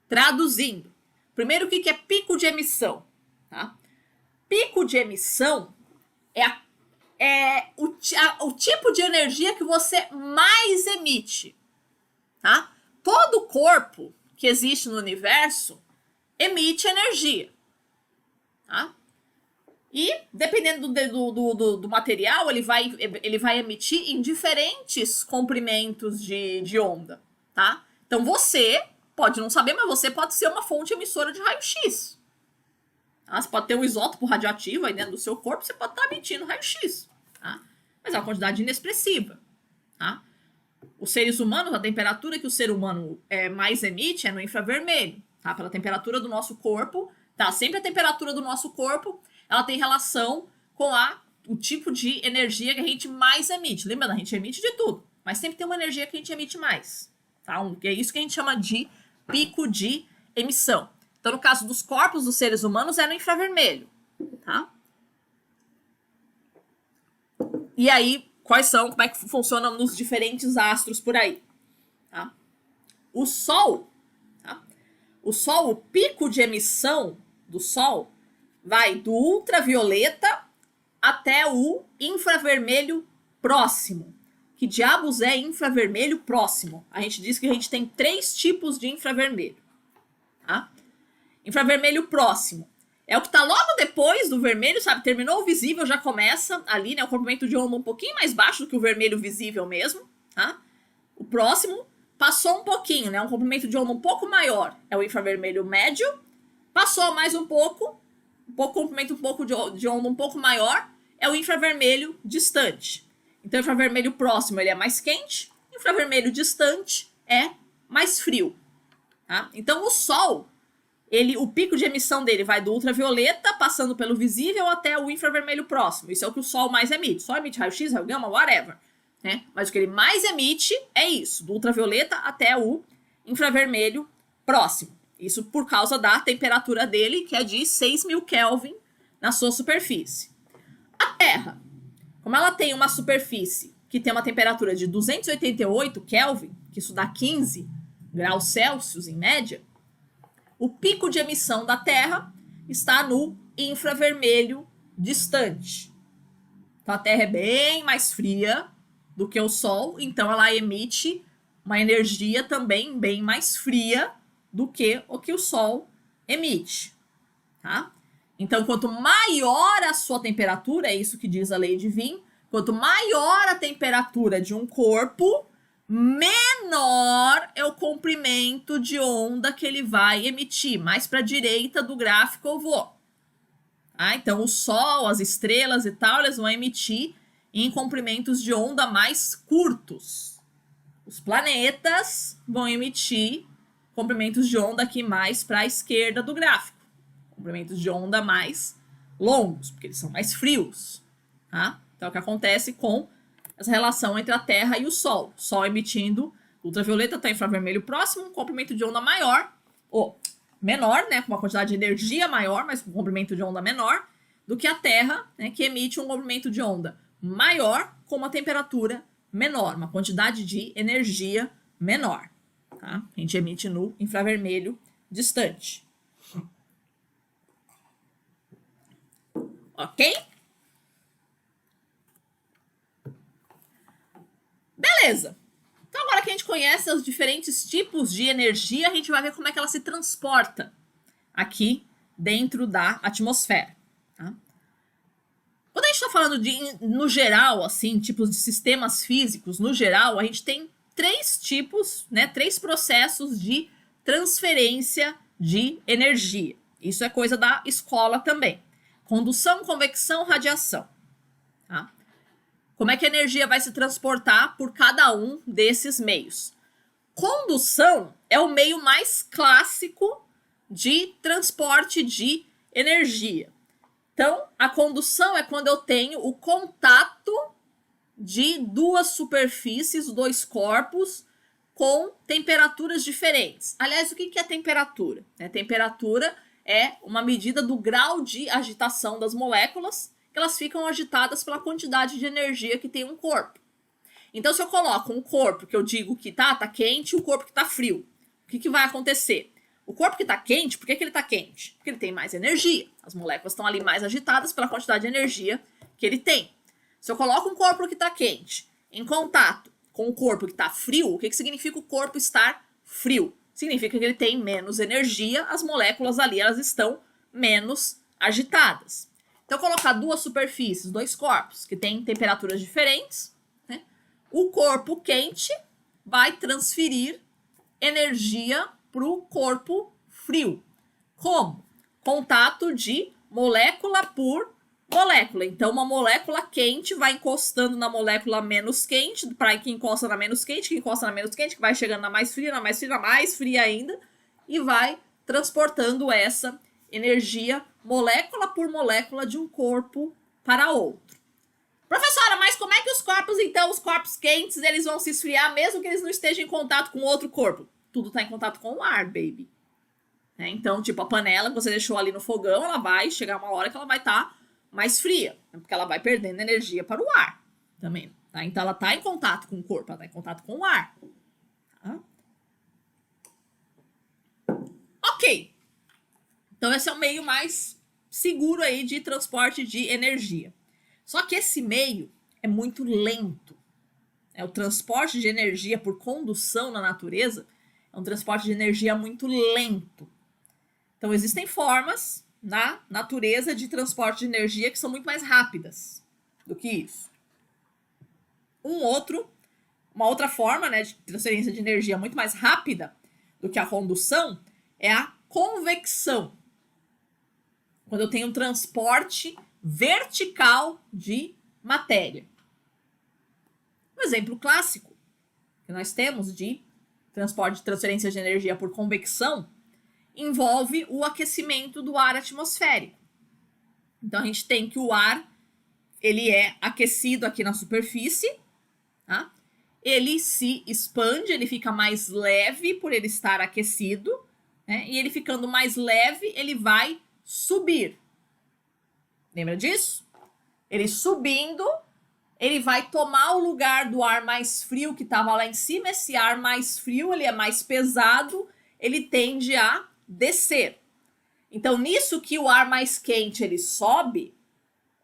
Traduzindo, primeiro, o que é pico de emissão? Tá? Pico de emissão é o tipo de energia que você mais emite. Tá? Todo corpo que existe no universo emite energia. Tá? E, dependendo do material, ele vai emitir em diferentes comprimentos de onda, tá? Então você pode não saber, mas você pode ser uma fonte emissora de raio-x. Tá? Você pode ter um isótopo radioativo aí dentro do seu corpo, você pode estar emitindo raio-x. Tá? Mas é uma quantidade inexpressiva. Tá? Os seres humanos, a temperatura que o ser humano mais emite é no infravermelho. Tá? Pela temperatura do nosso corpo. Tá? Sempre a temperatura do nosso corpo ela tem relação com o tipo de energia que a gente mais emite. Lembrando, a gente emite de tudo, mas sempre tem uma energia que a gente emite mais. Tá? É isso que a gente chama de pico de emissão. Então, no caso dos corpos dos seres humanos, é no infravermelho. Tá? E aí, como é que funcionam nos diferentes astros por aí? Tá? O Sol, o pico de emissão do Sol vai do ultravioleta até o infravermelho próximo. Que diabos é infravermelho próximo? A gente diz que a gente tem 3 tipos de infravermelho. Tá? Infravermelho próximo é o que está logo depois do vermelho, sabe? Terminou o visível, já começa ali, né? O comprimento de onda um pouquinho mais baixo do que o vermelho visível mesmo, tá? O próximo passou um pouquinho, né? Um comprimento de onda um pouco maior é o infravermelho médio. Passou mais um pouco, comprimento de onda um pouco maior, é o infravermelho distante. Então, o infravermelho próximo ele é mais quente, o infravermelho distante é mais frio. Tá? Então, o Sol, o pico de emissão dele vai do ultravioleta, passando pelo visível, até o infravermelho próximo. Isso é o que o Sol mais emite. Só emite raio-x, raio-gama, whatever. Né? Mas o que ele mais emite é isso, do ultravioleta até o infravermelho próximo. Isso por causa da temperatura dele, que é de 6.000 Kelvin na sua superfície. A Terra, como ela tem uma superfície que tem uma temperatura de 288 Kelvin, que isso dá 15 graus Celsius em média, o pico de emissão da Terra está no infravermelho distante. Então a Terra é bem mais fria do que o Sol, então ela emite uma energia também bem mais fria do que o que o Sol emite, tá? Então, quanto maior a sua temperatura, é isso que diz a lei de Wien, quanto maior a temperatura de um corpo, menor é o comprimento de onda que ele vai emitir. Mais para a direita do gráfico eu vou. Tá? Então, o Sol, as estrelas e tal, eles vão emitir em comprimentos de onda mais curtos. Os planetas vão emitir comprimentos de onda aqui mais para a esquerda do gráfico. Comprimentos de onda mais longos, porque eles são mais frios. Tá? Então, é o que acontece com essa relação entre a Terra e o Sol. O Sol emitindo ultravioleta até infravermelho próximo, um comprimento de onda maior, ou menor, né, com uma quantidade de energia maior, mas com um comprimento de onda menor, do que a Terra, né, que emite um comprimento de onda maior com uma temperatura menor, uma quantidade de energia menor. Tá? A gente emite no infravermelho distante. Ok? Beleza. Então, agora que a gente conhece os diferentes tipos de energia, a gente vai ver como é que ela se transporta aqui dentro da atmosfera. Tá? Quando a gente está falando no geral, assim, tipos de sistemas físicos, no geral, a gente tem 3 tipos, né, 3 processos de transferência de energia. Isso é coisa da escola também. Condução, convecção, radiação. Tá? Como é que a energia vai se transportar por cada um desses meios? Condução é o meio mais clássico de transporte de energia. Então, a condução é quando eu tenho o contato de 2 superfícies, 2 corpos, com temperaturas diferentes. Aliás, o que é temperatura? Temperatura é uma medida do grau de agitação das moléculas, que elas ficam agitadas pela quantidade de energia que tem um corpo. Então, se eu coloco um corpo que eu digo que tá quente e o corpo que tá frio, o que vai acontecer? O corpo que tá quente, por que ele tá quente? Porque ele tem mais energia. As moléculas estão ali mais agitadas pela quantidade de energia que ele tem. Se eu coloco um corpo que tá quente em contato com o corpo que tá frio, o que significa o corpo estar frio? Significa que ele tem menos energia, as moléculas ali elas estão menos agitadas. Então, colocar duas superfícies, dois corpos, que têm temperaturas diferentes, né? O corpo quente vai transferir energia para o corpo frio. Como? Contato de molécula por molécula. Então, uma molécula quente vai encostando na molécula menos quente, para que encosta na menos quente, que encosta na menos quente, que vai chegando na mais fria, na mais fria, na mais fria ainda, e vai transportando essa energia molécula por molécula de um corpo para outro. Professora, mas como é que os corpos, então, os corpos quentes, eles vão se esfriar mesmo que eles não estejam em contato com outro corpo? Tudo está em contato com o ar, baby. Então, tipo, a panela que você deixou ali no fogão, ela vai chegar uma hora que ela vai estar mais fria, porque ela vai perdendo energia para o ar também, tá? Então, ela está em contato com o corpo, ela está em contato com o ar. Tá? Ok. Então, esse é o meio mais seguro aí de transporte de energia. Só que esse meio é muito lento. O transporte de energia por condução na natureza é um transporte de energia muito lento. Então, existem formas na natureza de transporte de energia que são muito mais rápidas do que isso. Uma outra forma, né, de transferência de energia muito mais rápida do que a condução é a convecção. Quando eu tenho um transporte vertical de matéria. Um exemplo clássico que nós temos de transporte de transferência de energia por convecção envolve o aquecimento do ar atmosférico. Então, a gente tem que o ar, ele é aquecido aqui na superfície, tá? Ele se expande, ele fica mais leve por ele estar aquecido, né? E ele ficando mais leve, ele vai subir. Lembra disso? Ele subindo, ele vai tomar o lugar do ar mais frio que estava lá em cima. Esse ar mais frio, ele é mais pesado, ele tende a descer. Então, nisso que o ar mais quente ele sobe,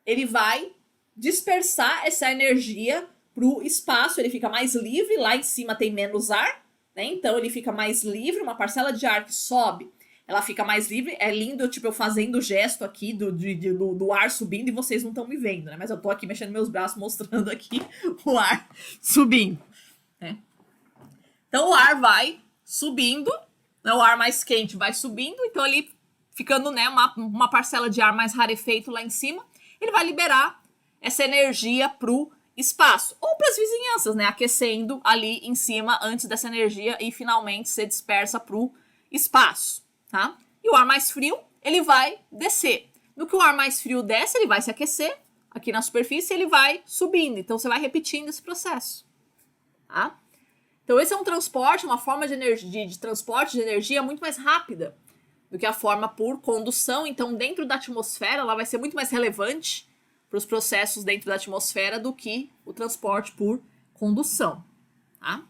ele vai dispersar essa energia para o espaço, ele fica mais livre, lá em cima tem menos ar, né? Então ele fica mais livre, uma parcela de ar que sobe, ela fica mais livre. É lindo, tipo, eu fazendo o gesto aqui do ar subindo e vocês não estão me vendo, né? Mas eu tô aqui mexendo meus braços, mostrando aqui o ar subindo, né? Então o ar vai subindo, né? O ar mais quente vai subindo, então ele ficando, né, uma parcela de ar mais rarefeito lá em cima, ele vai liberar essa energia pro espaço, ou para as vizinhanças, né, aquecendo ali em cima antes dessa energia e finalmente ser dispersa pro espaço, tá? E o ar mais frio, ele vai descer. No que o ar mais frio desce, ele vai se aquecer aqui na superfície e ele vai subindo. Então, você vai repetindo esse processo, tá? Então, esse é um transporte, uma forma de energia, de transporte de energia muito mais rápida do que a forma por condução. Então, dentro da atmosfera, ela vai ser muito mais relevante para os processos dentro da atmosfera do que o transporte por condução, tá?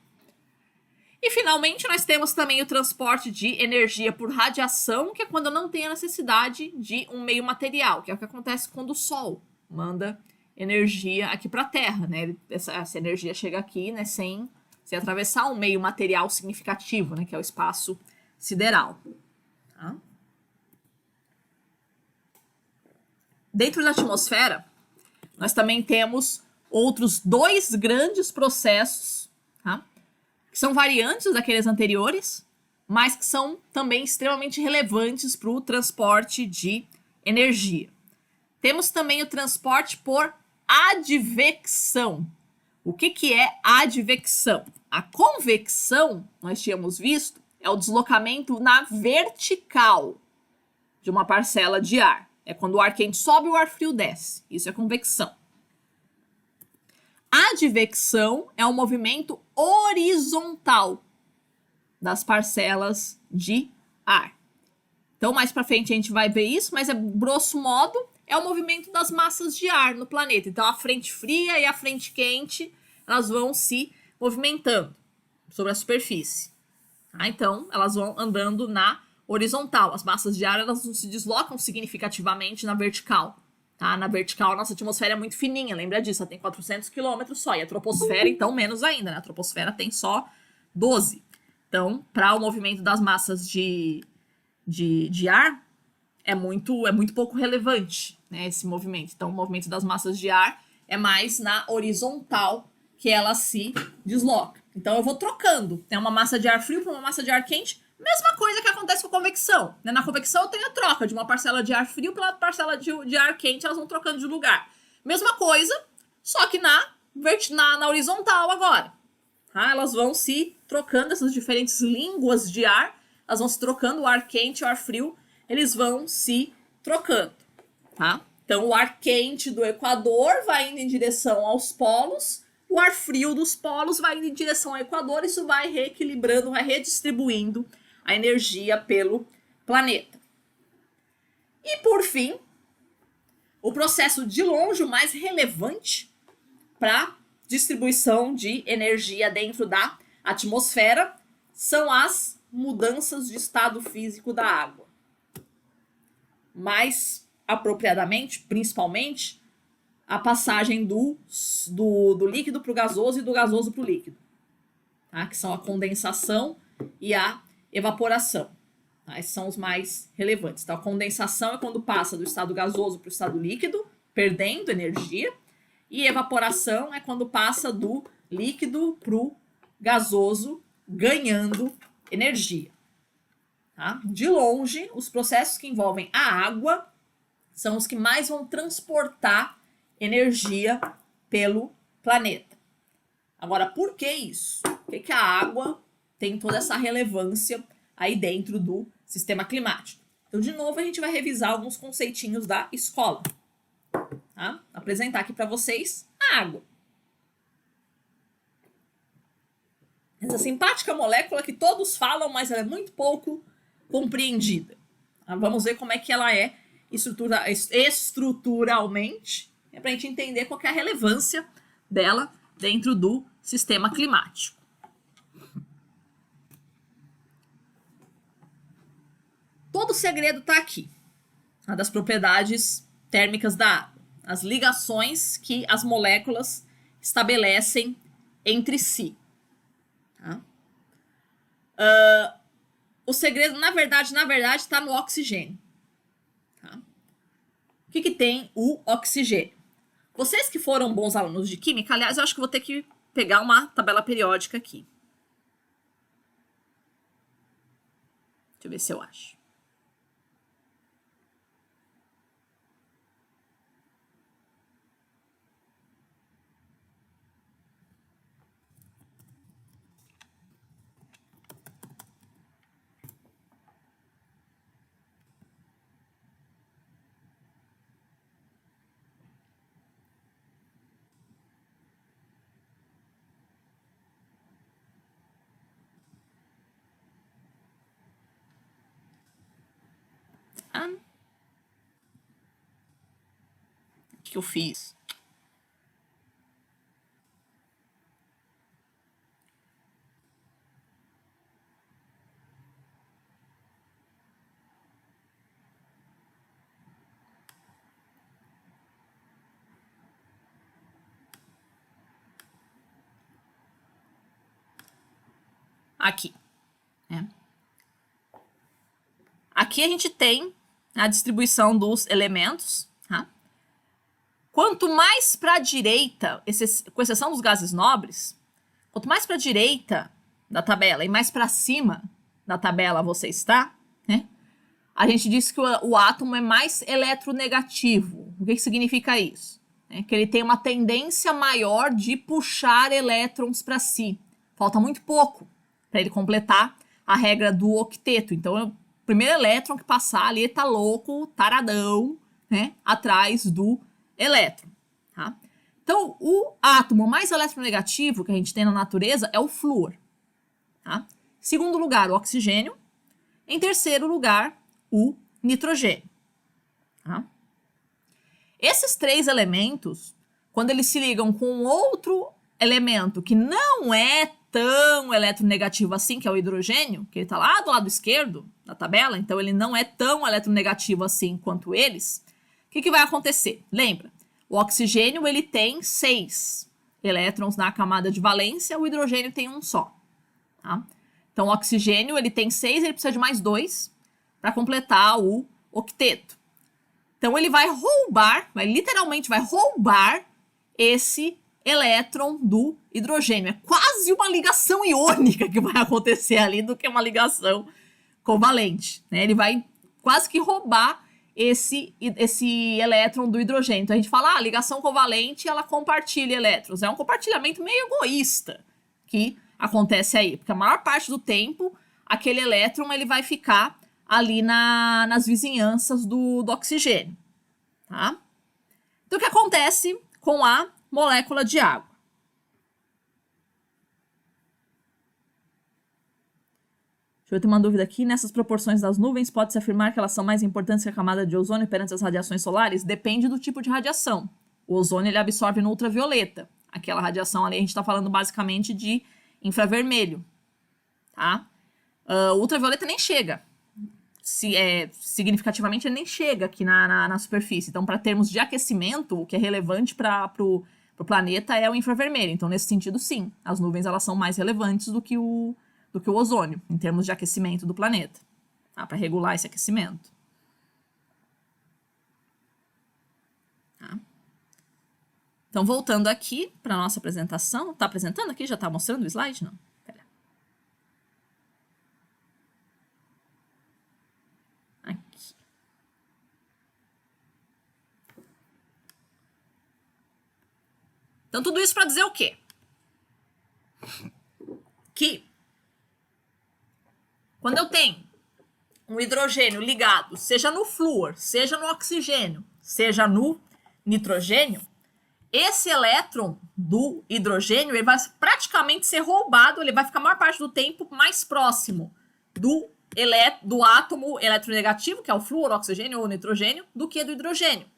E, finalmente, nós temos também o transporte de energia por radiação, que é quando eu não tenho a necessidade de um meio material, que é o que acontece quando o Sol manda energia aqui para a Terra, né? Essa energia chega aqui, né, sem atravessar um meio material significativo, né, que é o espaço sideral. Tá? Dentro da atmosfera, nós também temos outros dois grandes processos, tá? Que são variantes daqueles anteriores, mas que são também extremamente relevantes para o transporte de energia. Temos também o transporte por advecção. O que é advecção? A convecção, nós tínhamos visto, é o deslocamento na vertical de uma parcela de ar. É quando o ar quente sobe e o ar frio desce. Isso é convecção. Advecção é um movimento horizontal das parcelas de ar. Então, mais para frente a gente vai ver isso, mas grosso modo é o movimento das massas de ar no planeta. Então, a frente fria e a frente quente, elas vão se movimentando sobre a superfície. Tá? Então, elas vão andando na horizontal. As massas de ar, elas não se deslocam significativamente na vertical. Tá? Na vertical, a nossa atmosfera é muito fininha, lembra disso? Ela tem 400 quilômetros só. E a troposfera, então, menos ainda, né? A troposfera tem só 12. Então, para o movimento das massas de ar, é muito pouco relevante, né, esse movimento. Então, o movimento das massas de ar é mais na horizontal que ela se desloca. Então, eu vou trocando. Tem uma massa de ar frio para uma massa de ar quente. Mesma coisa que acontece com a convecção, né? Na convecção eu tenho a troca de uma parcela de ar frio pela parcela de ar quente, elas vão trocando de lugar. Mesma coisa, só que na horizontal agora. Tá? Elas vão se trocando, essas diferentes línguas de ar, elas vão se trocando, o ar quente e o ar frio, eles vão se trocando. Tá? Então, o ar quente do Equador vai indo em direção aos polos, o ar frio dos polos vai indo em direção ao Equador, isso vai reequilibrando, vai redistribuindo a energia pelo planeta. E, por fim, o processo de longe o mais relevante para distribuição de energia dentro da atmosfera são as mudanças de estado físico da água. Mais apropriadamente, principalmente, a passagem do líquido para o gasoso e do gasoso para o líquido, tá? Que são a condensação e a evaporação. Tá? Esses são os mais relevantes. Então, a condensação é quando passa do estado gasoso para o estado líquido, perdendo energia, e evaporação é quando passa do líquido para o gasoso, ganhando energia. Tá? De longe, os processos que envolvem a água são os que mais vão transportar energia pelo planeta. Agora, por que isso? Por que a água tem toda essa relevância aí dentro do sistema climático? Então, de novo, a gente vai revisar alguns conceitinhos da escola. Tá? Apresentar aqui para vocês a água. Essa simpática molécula que todos falam, mas ela é muito pouco compreendida. Tá? Vamos ver como é que ela é estruturalmente, para a gente entender qual que é a relevância dela dentro do sistema climático. Todo o segredo está aqui, tá? Das propriedades térmicas da água, as ligações que as moléculas estabelecem entre si. Tá? O segredo, na verdade, está no oxigênio. Tá? O que tem o oxigênio? Vocês que foram bons alunos de química, aliás, eu acho que vou ter que pegar uma tabela periódica aqui. Deixa eu ver se eu acho. O que eu fiz? Aqui. Né? Aqui a gente tem a distribuição dos elementos. Tá? Quanto mais para a direita, com exceção dos gases nobres, quanto mais para a direita da tabela e mais para cima da tabela você está, né? A gente diz que o átomo é mais eletronegativo. O que significa isso? Que ele tem uma tendência maior de puxar elétrons para si. Falta muito pouco para ele completar a regra do octeto. Então, o primeiro elétron que passar ali tá louco, taradão, né, atrás do elétron. Tá? Então, o átomo mais eletronegativo que a gente tem na natureza é o flúor. Tá? Segundo lugar, o oxigênio. Em terceiro lugar, o nitrogênio. Tá? Esses três elementos, quando eles se ligam com outro elemento que não é tão eletronegativo assim, que é o hidrogênio, que ele está lá do lado esquerdo da tabela, então ele não é tão eletronegativo assim quanto eles, o que vai acontecer? Lembra, o oxigênio ele tem 6 elétrons na camada de valência, o hidrogênio tem um só. Tá? Então o oxigênio ele tem 6, ele precisa de mais 2 para completar o octeto. Então ele vai roubar, literalmente vai roubar esse elétron do hidrogênio. É quase uma ligação iônica que vai acontecer ali do que uma ligação covalente, né? Ele vai quase que roubar esse elétron do hidrogênio. Então a gente fala, ligação covalente, ela compartilha elétrons. É um compartilhamento meio egoísta que acontece aí, porque a maior parte do tempo aquele elétron ele vai ficar ali nas vizinhanças do oxigênio, tá? Então o que acontece com a molécula de água? Deixa eu ter uma dúvida aqui. Nessas proporções das nuvens, pode-se afirmar que elas são mais importantes que a camada de ozônio perante as radiações solares? Depende do tipo de radiação. O ozônio ele absorve no ultravioleta. Aquela radiação ali, a gente está falando basicamente de infravermelho, tá? O ultravioleta nem chega. Significativamente, ele nem chega aqui na superfície. Então, para termos de aquecimento, o que é relevante para o planeta é o infravermelho. Então, nesse sentido, sim, as nuvens elas são mais relevantes do que o ozônio, em termos de aquecimento do planeta, tá? Para regular esse aquecimento. Tá? Então, voltando aqui para a nossa apresentação. Tá apresentando aqui? Já tá mostrando o slide? Não? Pera. Aqui. Então, tudo isso para dizer o quê? Que quando eu tenho um hidrogênio ligado, seja no flúor, seja no oxigênio, seja no nitrogênio, esse elétron do hidrogênio ele vai praticamente ser roubado, ele vai ficar a maior parte do tempo mais próximo do átomo eletronegativo, que é o flúor, oxigênio ou nitrogênio, do que do hidrogênio.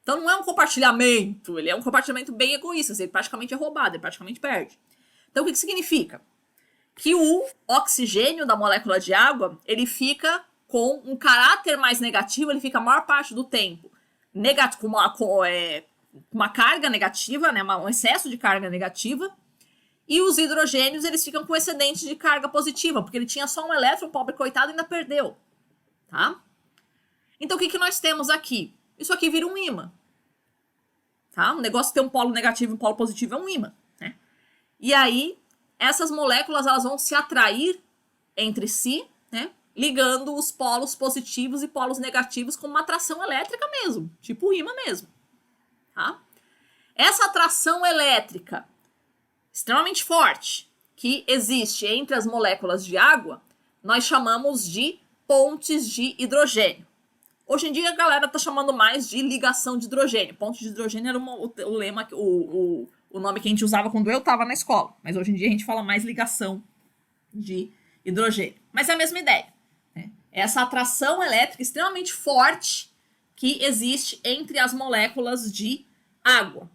Então não é um compartilhamento, ele é um compartilhamento bem egoísta, ele praticamente é roubado, ele praticamente perde. Então o que significa? Que o oxigênio da molécula de água, ele fica com um caráter mais negativo, ele fica a maior parte do tempo com uma carga negativa, né, um excesso de carga negativa, e os hidrogênios, eles ficam com excedente de carga positiva, porque ele tinha só um elétron, pobre coitado, e ainda perdeu, tá? Então, o que nós temos aqui? Isso aqui vira um ímã, tá? Um negócio que tem um polo negativo e um polo positivo é um ímã, né? E aí, essas moléculas elas vão se atrair entre si, né, ligando os polos positivos e polos negativos com uma atração elétrica mesmo, tipo ímã mesmo. Tá? Essa atração elétrica extremamente forte que existe entre as moléculas de água, nós chamamos de pontes de hidrogênio. Hoje em dia a galera está chamando mais de ligação de hidrogênio. Ponte de hidrogênio era o lema, o nome que a gente usava quando eu estava na escola. Mas hoje em dia a gente fala mais ligação de hidrogênio. Mas é a mesma ideia, né? Essa atração elétrica extremamente forte que existe entre as moléculas de água.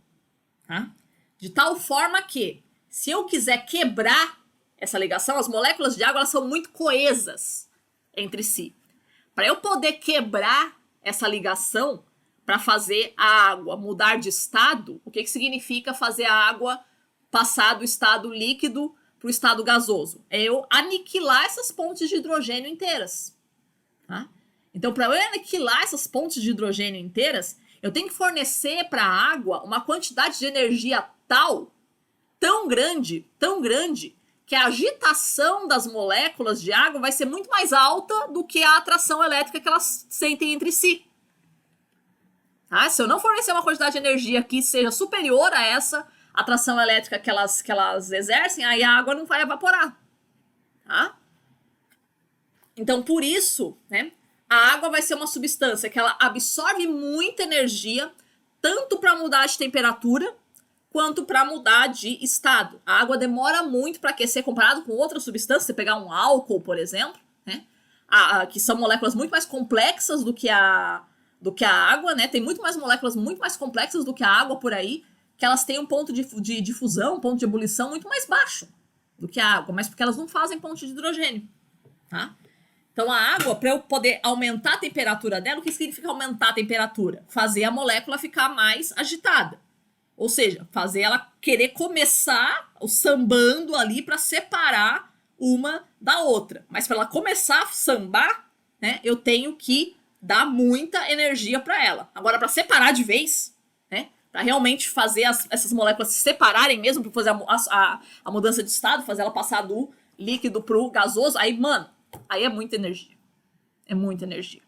Tá? De tal forma que, se eu quiser quebrar essa ligação, as moléculas de água elas são muito coesas entre si. Para eu poder quebrar essa ligação, para fazer a água mudar de estado, o que significa fazer a água passar do estado líquido para o estado gasoso? É eu aniquilar essas pontes de hidrogênio inteiras. Tá? Então, para eu aniquilar essas pontes de hidrogênio inteiras, eu tenho que fornecer para a água uma quantidade de energia tão grande, que a agitação das moléculas de água vai ser muito mais alta do que a atração elétrica que elas sentem entre si. Tá? Se eu não fornecer uma quantidade de energia que seja superior a essa atração elétrica que elas exercem, aí a água não vai evaporar. Tá? Então, por isso, né, a água vai ser uma substância que ela absorve muita energia, tanto para mudar de temperatura, quanto para mudar de estado. A água demora muito para aquecer comparado com outras substâncias. Você pegar um álcool, por exemplo, né, que são moléculas muito mais complexas do que a água, né? Tem muito mais moléculas muito mais complexas do que a água por aí, que elas têm um ponto de fusão, um ponto de ebulição muito mais baixo do que a água, mas porque elas não fazem ponte de hidrogênio, tá? Então a água, para eu poder aumentar a temperatura dela, o que significa aumentar a temperatura? Fazer a molécula ficar mais agitada. Ou seja, fazer ela querer começar o sambando ali para separar uma da outra. Mas para ela começar a sambar, né, eu tenho que dá muita energia para ela. Agora, para separar de vez, né, para realmente fazer essas moléculas se separarem mesmo, para fazer a mudança de estado, fazer ela passar do líquido pro gasoso, aí, mano, aí é muita energia. É muita energia,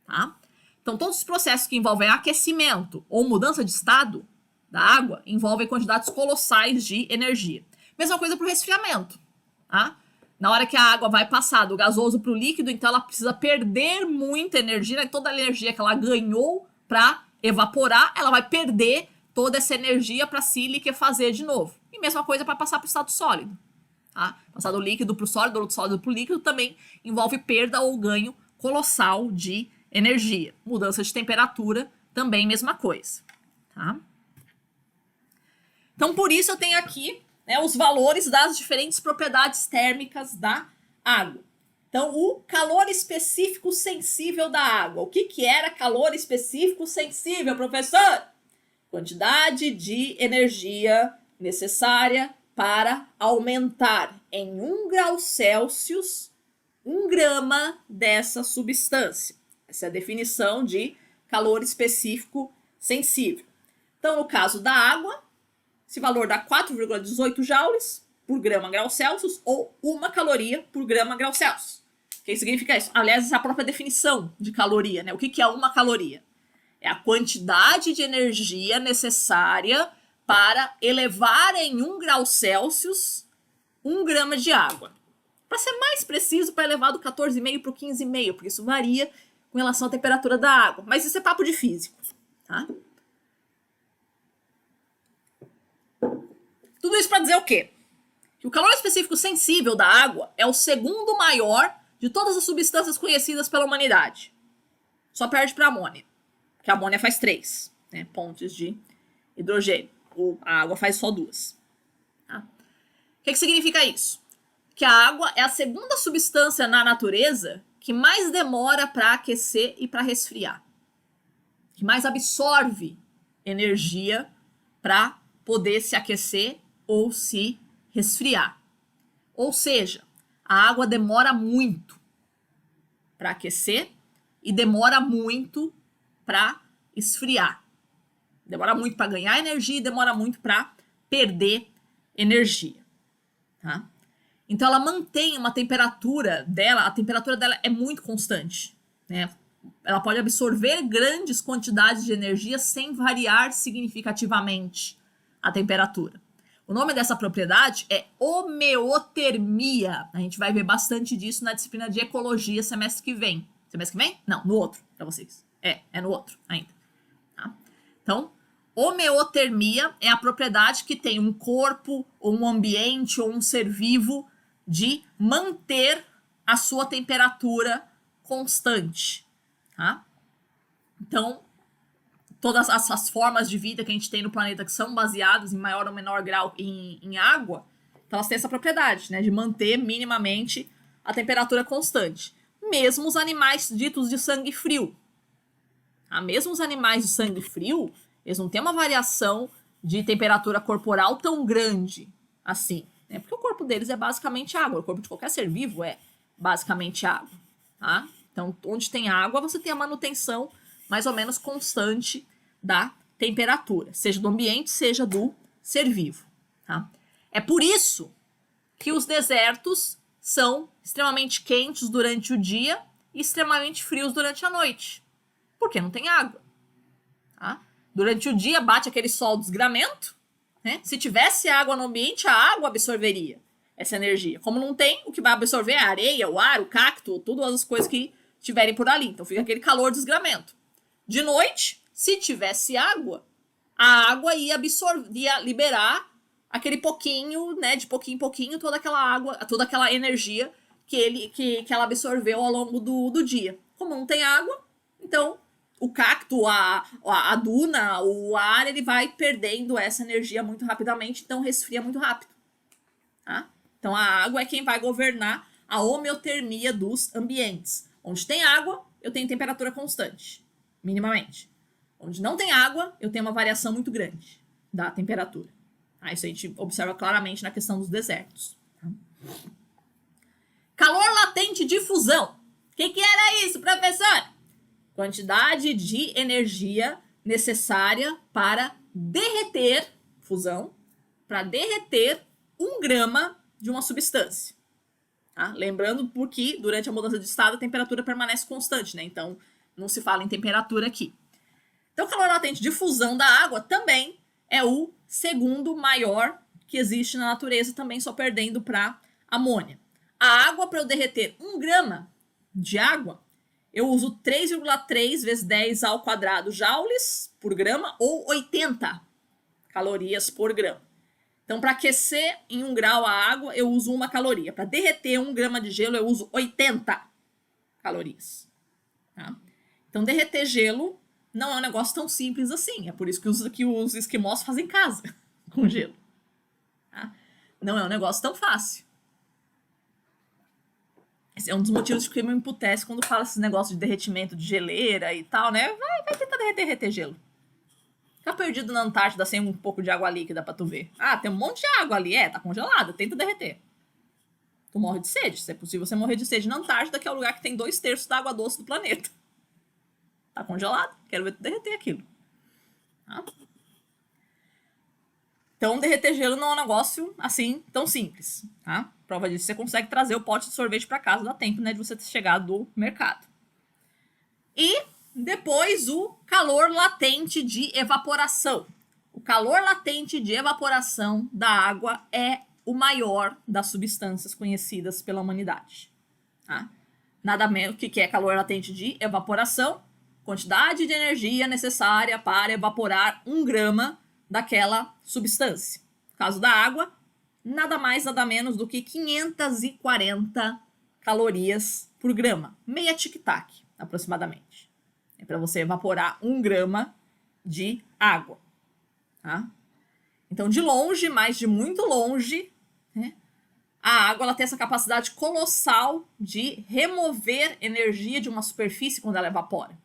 tá? Então, todos os processos que envolvem aquecimento ou mudança de estado da água envolvem quantidades colossais de energia. Mesma coisa para o resfriamento, tá? Na hora que a água vai passar do gasoso para o líquido, então ela precisa perder muita energia, né? Toda a energia que ela ganhou para evaporar, ela vai perder toda essa energia para se liquefazer de novo. E mesma coisa para passar para o estado sólido. Tá? Passar do líquido para o sólido, do sólido para o líquido também envolve perda ou ganho colossal de energia. Mudança de temperatura, também mesma coisa. Tá? Então, por isso eu tenho aqui, né, os valores das diferentes propriedades térmicas da água. Então, o calor específico sensível da água. O que era calor específico sensível, professor? Quantidade de energia necessária para aumentar em 1 grau Celsius 1 grama dessa substância. Essa é a definição de calor específico sensível. Então, no caso da água, esse valor dá 4,18 joules por grama grau Celsius ou 1 caloria por grama grau Celsius. O que significa isso? Aliás, essa é a própria definição de caloria, né? O que é 1 caloria? É a quantidade de energia necessária para elevar em 1 grau Celsius 1 grama de água. Para ser mais preciso, para elevar do 14,5 para o 15,5, porque isso varia com relação à temperatura da água. Mas isso é papo de físico, tá? Tudo isso para dizer o quê? Que o calor específico sensível da água é o segundo maior de todas as substâncias conhecidas pela humanidade. Só perde para a amônia, que a amônia faz 3, né, pontes de hidrogênio. A água faz só 2. Tá? O que significa isso? Que a água é a segunda substância na natureza que mais demora para aquecer e para resfriar. Que mais absorve energia para poder se aquecer ou se resfriar. Ou seja, a água demora muito para aquecer e demora muito para esfriar. Demora muito para ganhar energia e demora muito para perder energia. Tá? Então ela mantém uma temperatura dela, a temperatura dela é muito constante, né? Ela pode absorver grandes quantidades de energia sem variar significativamente a temperatura. O nome dessa propriedade é homeotermia. A gente vai ver bastante disso na disciplina de ecologia semestre que vem. Semestre que vem? Não, no outro, para vocês. É no outro ainda. Tá? Então, homeotermia é a propriedade que tem um corpo, ou um ambiente, ou um ser vivo de manter a sua temperatura constante. Tá? Então, todas as formas de vida que a gente tem no planeta que são baseadas em maior ou menor grau em água, então elas têm essa propriedade, né, de manter minimamente a temperatura constante. Mesmo os animais ditos de sangue frio. Tá? Mesmo os animais de sangue frio, eles não têm uma variação de temperatura corporal tão grande assim, né? Porque o corpo deles é basicamente água. O corpo de qualquer ser vivo é basicamente água. Tá? Então, onde tem água, você tem a manutenção mais ou menos constante da temperatura, seja do ambiente, seja do ser vivo. Tá? É por isso que os desertos são extremamente quentes durante o dia e extremamente frios durante a noite. Porque não tem água. Tá? Durante o dia bate aquele sol desgramento, né? Se tivesse água no ambiente, a água absorveria essa energia. Como não tem, o que vai absorver é a areia, o ar, o cacto, todas as coisas que estiverem por ali. Então fica aquele calor desgramento. De noite, se tivesse água, a água ia liberar aquele pouquinho, né, de pouquinho em pouquinho, toda aquela água, toda aquela energia que ela absorveu ao longo do dia. Como não tem água, então o cacto, a duna, o ar, ele vai perdendo essa energia muito rapidamente, então resfria muito rápido. Tá? Então a água é quem vai governar a homeotermia dos ambientes. Onde tem água, eu tenho temperatura constante, minimamente. Onde não tem água, eu tenho uma variação muito grande da temperatura. Tá? Isso a gente observa claramente na questão dos desertos. Tá? Calor latente de fusão. O que era isso, professor? quantidade de energia necessária para derreter, fusão, para derreter 1 grama de uma substância. Tá? Lembrando porque durante a mudança de estado a temperatura permanece constante, né? Então não se fala em temperatura aqui. Então o calor latente de fusão da água também é o segundo maior que existe na natureza, também só perdendo para amônia. A água, para eu derreter 1 grama de água, eu uso 3,3 vezes 10 ao quadrado joules por grama ou 80 calorias por grama. Então, para aquecer em 1 grau a água, eu uso 1 caloria. Para derreter 1 grama de gelo, eu uso 80 calorias. Tá? Então, derreter gelo não é um negócio tão simples assim. É por isso que os esquimós fazem casa com gelo. Tá? Não é um negócio tão fácil. Esse é um dos motivos que me emputece quando fala esses negócios de derretimento de geleira e tal, né? Vai tentar derreter gelo. Fica perdido na Antártida sem um pouco de água líquida pra tu ver. Ah, tem um monte de água ali. Tá congelada. Tenta derreter. Tu morre de sede. Se é possível você morrer de sede na Antártida, que é o lugar que tem 2/3 da água doce do planeta. Tá congelado. Quero ver tu derreter aquilo. Tá? Então, derreter gelo não é um negócio assim tão simples. Tá? Prova disso, você consegue trazer o pote de sorvete pra casa, dá tempo, né, de você ter chegado do mercado. E depois o calor latente de evaporação. O calor latente de evaporação da água é o maior das substâncias conhecidas pela humanidade. Tá? Nada menos que é calor latente de evaporação, quantidade de energia necessária para evaporar 1 grama daquela substância. No caso da água, nada mais, nada menos do que 540 calorias por grama. Meia tic-tac, aproximadamente. É para você evaporar 1 grama de água. Tá? Então, de longe, mas de muito longe, né, a água ela tem essa capacidade colossal de remover energia de uma superfície quando ela evapora.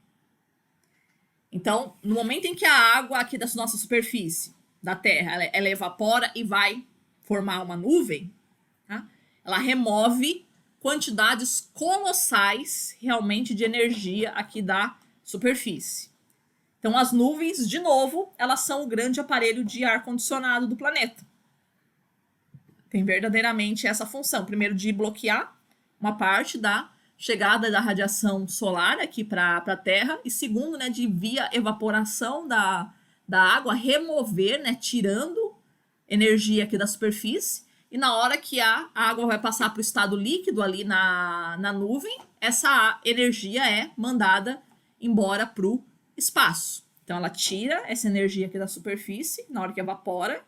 Então, no momento em que a água aqui da nossa superfície, da Terra, ela evapora e vai formar uma nuvem, tá? Ela remove quantidades colossais realmente de energia aqui da superfície. Então, as nuvens, de novo, elas são o grande aparelho de ar-condicionado do planeta. Tem verdadeiramente essa função. Primeiro, de bloquear uma parte da chegada da radiação solar aqui para a Terra. E segundo, né, de via evaporação da água, remover, né, tirando energia aqui da superfície. E na hora que a água vai passar para o estado líquido ali na nuvem, essa energia é mandada embora para o espaço. Então, ela tira essa energia aqui da superfície, na hora que evapora,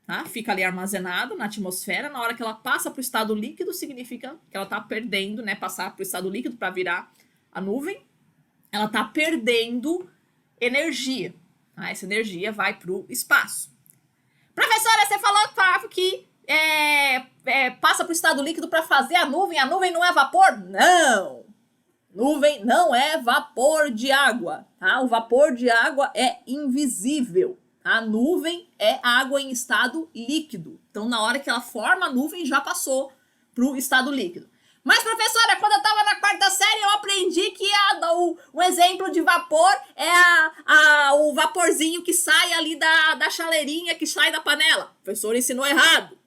tá? Fica ali armazenado na atmosfera. Na hora que ela passa para o estado líquido, significa que ela está perdendo, né? Passar para o estado líquido para virar a nuvem, ela está perdendo energia. Tá? Essa energia vai para o espaço. Professora, você falou que passa para o estado líquido para fazer a nuvem não é vapor? Não! Nuvem não é vapor de água, tá? O vapor de água é invisível. A nuvem é água em estado líquido. Então, na hora que ela forma a nuvem, já passou para o estado líquido. Mas, professora, quando eu estava na 4ª série, eu aprendi que o exemplo de vapor é o vaporzinho que sai ali da chaleirinha, que sai da panela. O professor ensinou errado.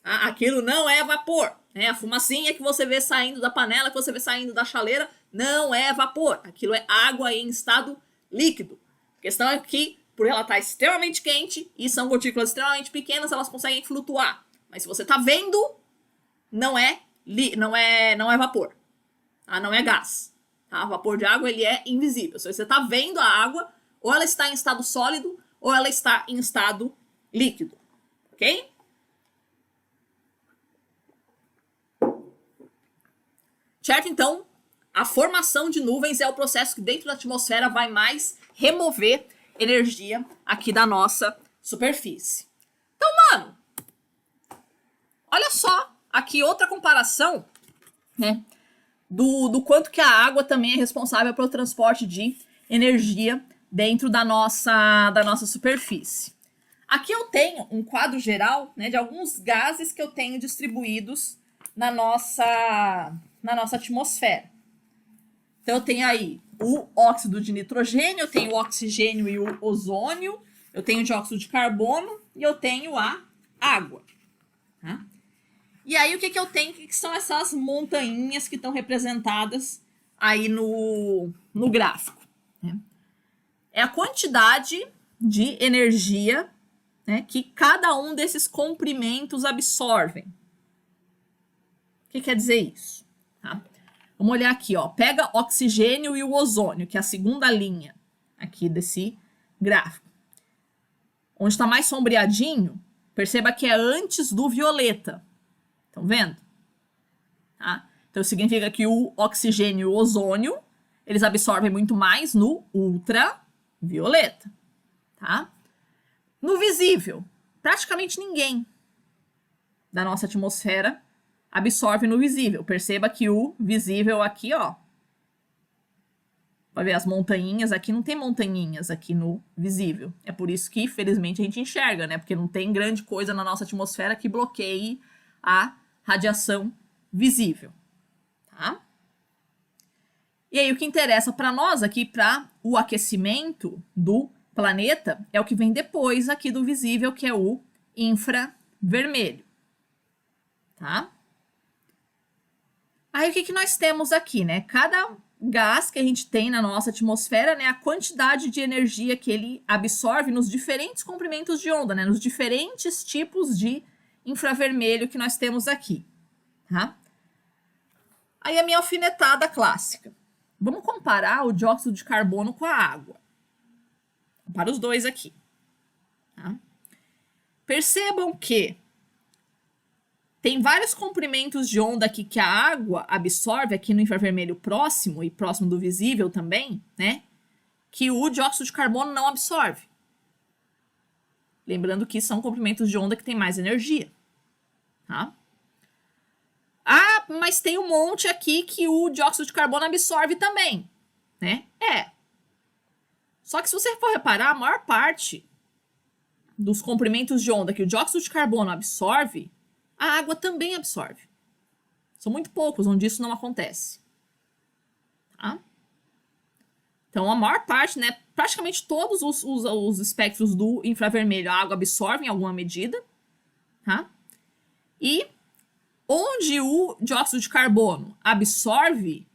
Aquilo não é vapor. A fumacinha que você vê saindo da panela, que você vê saindo da chaleira, não é vapor. Aquilo é água em estado líquido. A questão é que, por ela estar extremamente quente e são gotículas extremamente pequenas, elas conseguem flutuar. Mas se você está vendo, não é vapor. Tá? Não é gás. Tá? O vapor de água ele é invisível. Se você está vendo a água, ou ela está em estado sólido, ou ela está em estado líquido. Ok? Certo? Então, a formação de nuvens é o processo que dentro da atmosfera vai mais remover energia aqui da nossa superfície. Então, mano, olha só aqui outra comparação, né, do quanto que a água também é responsável pelo transporte de energia dentro da nossa superfície. Aqui eu tenho um quadro geral, né, de alguns gases que eu tenho distribuídos na nossa atmosfera. Então, eu tenho aí o óxido de nitrogênio, eu tenho o oxigênio e o ozônio, eu tenho o dióxido de carbono e eu tenho a água. Tá? E aí, o que eu tenho? Que são essas montanhas que estão representadas aí no gráfico? Né? É a quantidade de energia, né, que cada um desses comprimentos absorvem. O que quer dizer isso? Tá? Vamos olhar aqui, ó. Pega oxigênio e o ozônio, que é a segunda linha aqui desse gráfico. Onde está mais sombreadinho, perceba que é antes do violeta. Estão vendo? Tá? Então, significa que o oxigênio e o ozônio, eles absorvem muito mais no ultravioleta. Tá? No visível, praticamente ninguém da nossa atmosfera absorve no visível. Perceba que o visível aqui, ó, vai ver as montanhinhas aqui, não tem montanhinhas aqui no visível. É por isso que, felizmente, a gente enxerga, né? Porque não tem grande coisa na nossa atmosfera que bloqueie a radiação visível, tá? E aí, o que interessa para nós aqui, para o aquecimento do planeta, é o que vem depois aqui do visível, que é o infravermelho, tá? Aí, o que nós temos aqui, né? Cada gás que a gente tem na nossa atmosfera, né? A quantidade de energia que ele absorve nos diferentes comprimentos de onda, né? Nos diferentes tipos de infravermelho que nós temos aqui, tá? Aí, a minha alfinetada clássica. Vamos comparar o dióxido de carbono com a água. Para os dois aqui. Tá? Percebam que tem vários comprimentos de onda aqui que a água absorve aqui no infravermelho próximo e próximo do visível também, né? Que o dióxido de carbono não absorve. Lembrando que são comprimentos de onda que têm mais energia. Tá? Ah, mas tem um monte aqui que o dióxido de carbono absorve também, né? Só que se você for reparar, a maior parte dos comprimentos de onda que o dióxido de carbono absorve, a água também absorve. São muito poucos onde isso não acontece. Tá? Então, a maior parte, né, praticamente todos os espectros do infravermelho, a água absorve em alguma medida. Tá? E onde o dióxido de carbono absorve,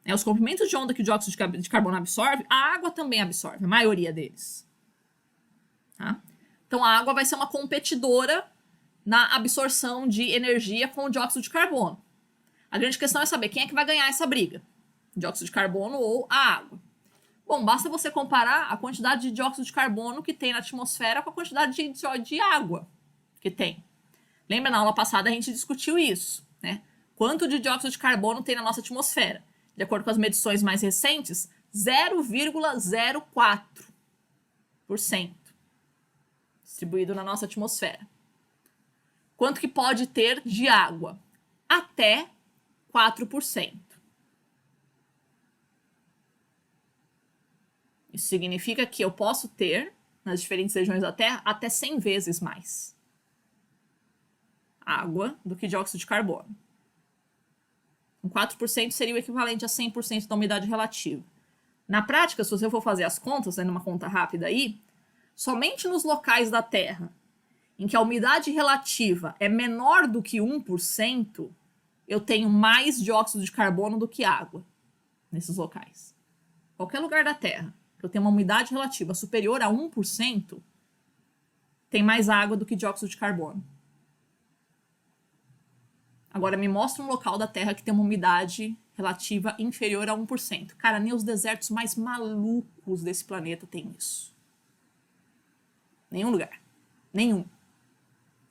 né, os comprimentos de onda que o dióxido de carbono absorve, a água também absorve, a maioria deles. Tá? Então, a água vai ser uma competidora na absorção de energia com o dióxido de carbono. A grande questão é saber quem é que vai ganhar essa briga, dióxido de carbono ou a água. Bom, basta você comparar a quantidade de dióxido de carbono que tem na atmosfera com a quantidade de água que tem. Lembra, na aula passada a gente discutiu isso, né? Quanto de dióxido de carbono tem na nossa atmosfera? De acordo com as medições mais recentes, 0,04% distribuído na nossa atmosfera. Quanto que pode ter de água? Até 4%. Isso significa que eu posso ter, nas diferentes regiões da Terra, até 100 vezes mais água do que dióxido de carbono. 4% seria o equivalente a 100% da umidade relativa. Na prática, se você for fazer as contas, né, numa conta rápida aí, somente nos locais da Terra em que a umidade relativa é menor do que 1%, eu tenho mais dióxido de carbono do que água nesses locais. Qualquer lugar da Terra que eu tenho uma umidade relativa superior a 1%, tem mais água do que dióxido de carbono. Agora, me mostra um local da Terra que tem uma umidade relativa inferior a 1%. Cara, nem os desertos mais malucos desse planeta tem isso. Nenhum lugar. Nenhum.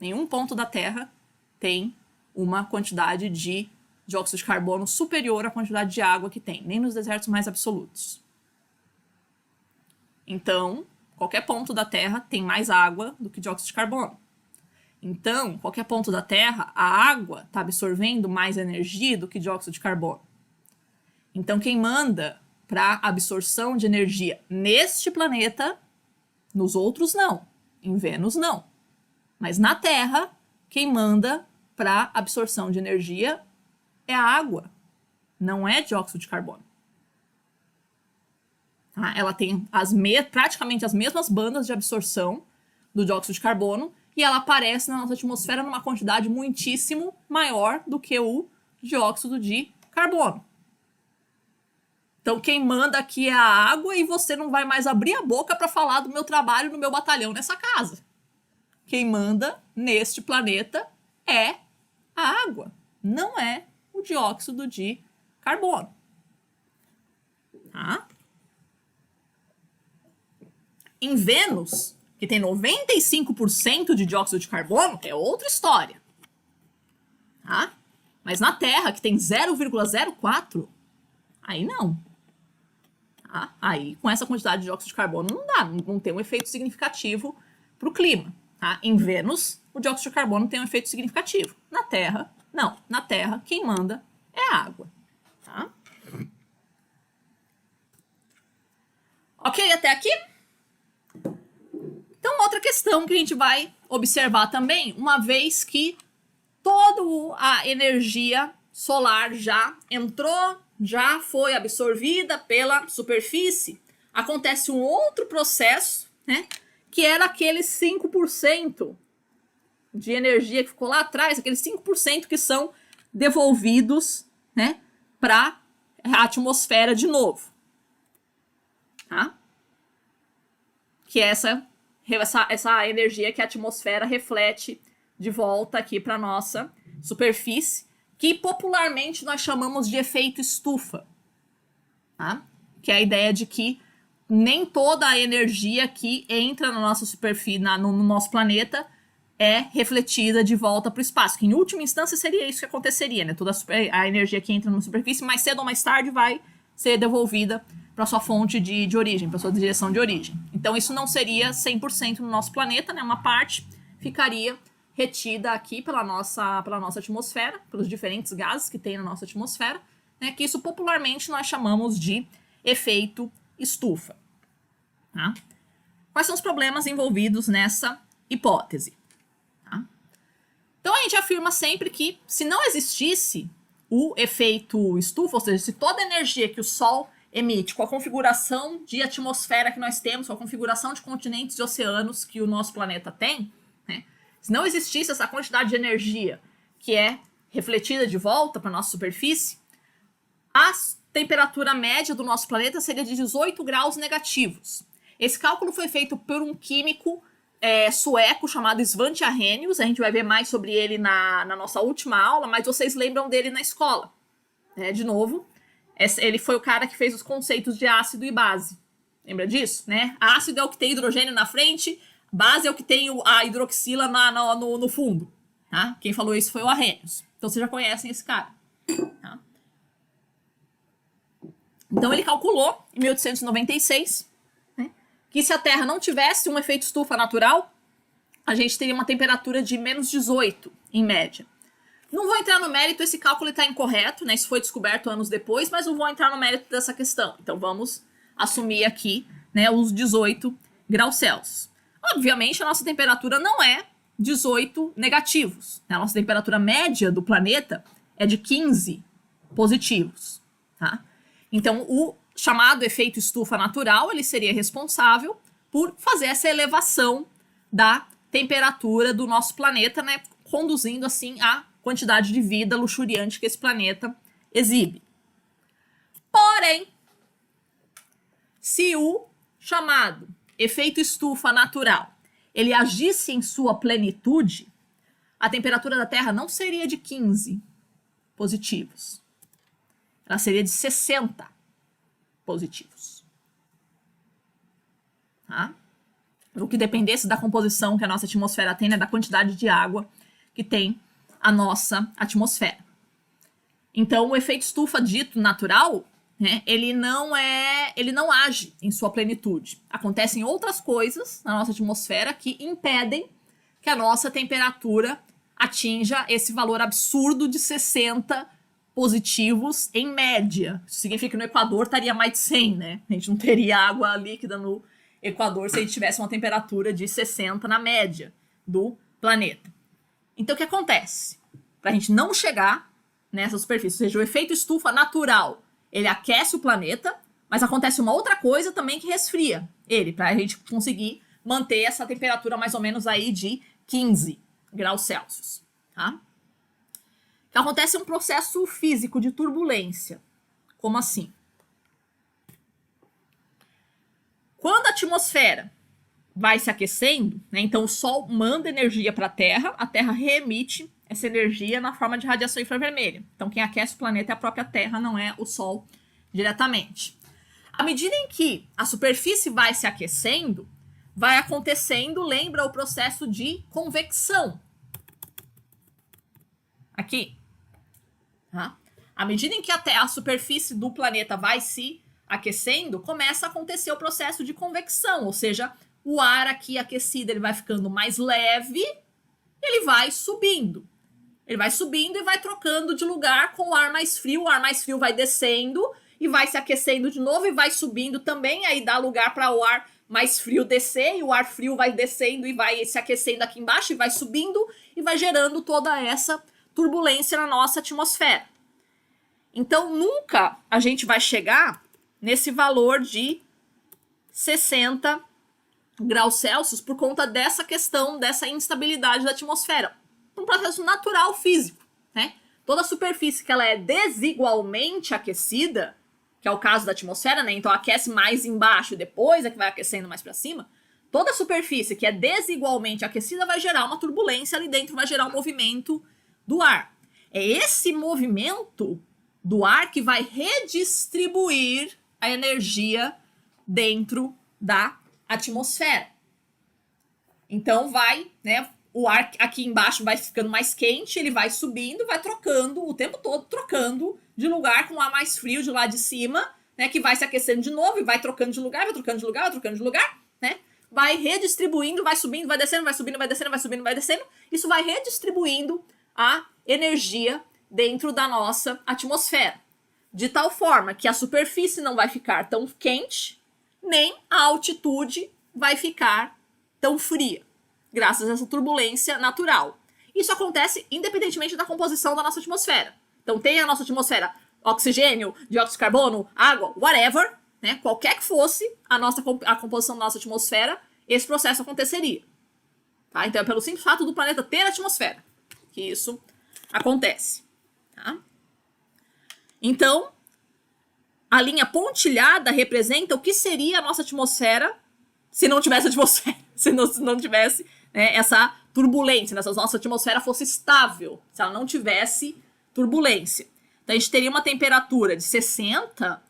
Nenhum ponto da Terra tem uma quantidade de dióxido de carbono superior à quantidade de água que tem. Nem nos desertos mais absolutos. Então, qualquer ponto da Terra tem mais água do que dióxido de carbono. Então, qualquer ponto da Terra, a água está absorvendo mais energia do que dióxido de carbono. Então, quem manda para absorção de energia neste planeta, nos outros não. Em Vênus, não. Mas na Terra, quem manda para absorção de energia é a água, não é dióxido de carbono. Tá? Ela tem praticamente as mesmas bandas de absorção do dióxido de carbono e ela aparece na nossa atmosfera numa quantidade muitíssimo maior do que o dióxido de carbono. Então, quem manda aqui é a água e você não vai mais abrir a boca para falar do meu trabalho no meu batalhão nessa casa. Quem manda neste planeta é a água, não é o dióxido de carbono. Tá? Em Vênus, que tem 95% de dióxido de carbono, é outra história. Tá? Mas na Terra, que tem 0,04, aí não. Tá? Aí, com essa quantidade de dióxido de carbono, não dá, não tem um efeito significativo para o clima. Tá? Em Vênus, o dióxido de carbono tem um efeito significativo. Na Terra, não. Na Terra, quem manda é a água. Tá? Ok até aqui? Então, outra questão que a gente vai observar também, uma vez que toda a energia solar já entrou, já foi absorvida pela superfície, acontece um outro processo, né, que era aqueles 5% de energia que ficou lá atrás, aqueles 5% que são devolvidos, né, para a atmosfera de novo. Tá? Que é essa energia que a atmosfera reflete de volta aqui para nossa superfície, que popularmente nós chamamos de efeito estufa. Tá? Que é a ideia de que nem toda a energia que entra na nossa superfície, no nosso planeta, é refletida de volta para o espaço. Que em última instância seria isso que aconteceria, né? Toda a energia que entra na superfície, mais cedo ou mais tarde, vai ser devolvida para sua fonte de origem, para sua direção de origem. Então isso não seria 100% no nosso planeta, né? Uma parte ficaria retida aqui pela nossa atmosfera, pelos diferentes gases que tem na nossa atmosfera, né? Que isso popularmente nós chamamos de efeito estufa. Tá? Quais são os problemas envolvidos nessa hipótese? Tá? Então a gente afirma sempre que se não existisse o efeito estufa, ou seja, se toda a energia que o Sol emite com a configuração de atmosfera que nós temos, com a configuração de continentes e oceanos que o nosso planeta tem, né? Se não existisse essa quantidade de energia que é refletida de volta para a nossa superfície, a temperatura média do nosso planeta seria de 18 graus negativos. Esse cálculo foi feito por um químico sueco chamado Svante Arrhenius. A gente vai ver mais sobre ele na nossa última aula, mas vocês lembram dele na escola. De novo, ele foi o cara que fez os conceitos de ácido e base. Lembra disso? Né? Ácido é o que tem hidrogênio na frente, base é o que tem a hidroxila no fundo. Tá? Quem falou isso foi o Arrhenius. Então vocês já conhecem esse cara. Tá? Então ele calculou, em 1896, né, que se a Terra não tivesse um efeito estufa natural, a gente teria uma temperatura de menos 18, em média. Não vou entrar no mérito, esse cálculo está incorreto, né? Isso foi descoberto anos depois, mas não vou entrar no mérito dessa questão. Então vamos assumir aqui, né, os 18 graus Celsius. Obviamente a nossa temperatura não é 18 negativos. Né? A nossa temperatura média do planeta é de 15 positivos. Tá? Então o chamado efeito estufa natural, ele seria responsável por fazer essa elevação da temperatura do nosso planeta, né, conduzindo assim a quantidade de vida luxuriante que esse planeta exibe. Porém, se o chamado efeito estufa natural ele agisse em sua plenitude, a temperatura da Terra não seria de 15 positivos. Ela seria de 60 positivos. Tá? O que dependesse da composição que a nossa atmosfera tem, né, da quantidade de água que tem a nossa atmosfera. Então, o efeito estufa dito natural, né, ele não age em sua plenitude. Acontecem outras coisas na nossa atmosfera que impedem que a nossa temperatura atinja esse valor absurdo de 60 positivos em média. Isso significa que no Equador estaria mais de 100, né? A gente não teria água líquida no Equador se a gente tivesse uma temperatura de 60 na média do planeta. Então, o que acontece? Para a gente não chegar nessa superfície, ou seja, o efeito estufa natural, ele aquece o planeta, Mas acontece uma outra coisa também que resfria ele, para a gente conseguir manter essa temperatura mais ou menos aí de 15 graus Celsius, tá? Então, acontece um processo físico de turbulência. Como assim? Quando a atmosfera vai se aquecendo, né, então o Sol manda energia para a Terra reemite essa energia na forma de radiação infravermelha. Então, quem aquece o planeta é a própria Terra, não é o Sol diretamente. À medida em que a superfície vai se aquecendo, vai acontecendo, lembra o processo de convecção. Aqui. Tá? À medida em que a superfície do planeta vai se aquecendo, começa a acontecer o processo de convecção, ou seja, o ar aqui aquecido ele vai ficando mais leve, ele vai subindo. Ele vai subindo e vai trocando de lugar com o ar mais frio vai descendo e vai se aquecendo de novo e vai subindo também, aí dá lugar para o ar mais frio descer, e o ar frio vai descendo e vai se aquecendo aqui embaixo e vai subindo e vai gerando toda essa turbulência na nossa atmosfera. Então, nunca a gente vai chegar nesse valor de 60 graus Celsius por conta dessa questão, dessa instabilidade da atmosfera. Um processo natural físico, né? Toda superfície que ela é desigualmente aquecida, que é o caso da atmosfera, né? Então aquece mais embaixo e depois é que vai aquecendo mais para cima. Toda superfície que é desigualmente aquecida vai gerar uma turbulência ali dentro, vai gerar um movimento do ar. É esse movimento do ar que vai redistribuir a energia dentro da atmosfera. Então vai, né? O ar aqui embaixo vai ficando mais quente, ele vai subindo, vai trocando o tempo todo, trocando de lugar com o ar mais frio de lá de cima, né? Que vai se aquecendo de novo e vai trocando de lugar, vai trocando de lugar, vai trocando de lugar, né? Vai redistribuindo, vai subindo, vai descendo, vai subindo, vai descendo, vai subindo, vai descendo. Isso vai redistribuindo a energia dentro da nossa atmosfera. De tal forma que a superfície não vai ficar tão quente, nem a altitude vai ficar tão fria, graças a essa turbulência natural. Isso acontece independentemente da composição da nossa atmosfera. Então tem a nossa atmosfera oxigênio, dióxido de carbono, água, whatever, né? Qualquer que fosse a composição da nossa atmosfera, esse processo aconteceria. Tá? Então é pelo simples fato do planeta ter atmosfera que isso acontece. Tá? Então, a linha pontilhada representa o que seria a nossa atmosfera se não tivesse atmosfera, se não tivesse, né, essa turbulência, se a nossa atmosfera fosse estável, se ela não tivesse turbulência. Então, a gente teria uma temperatura de 60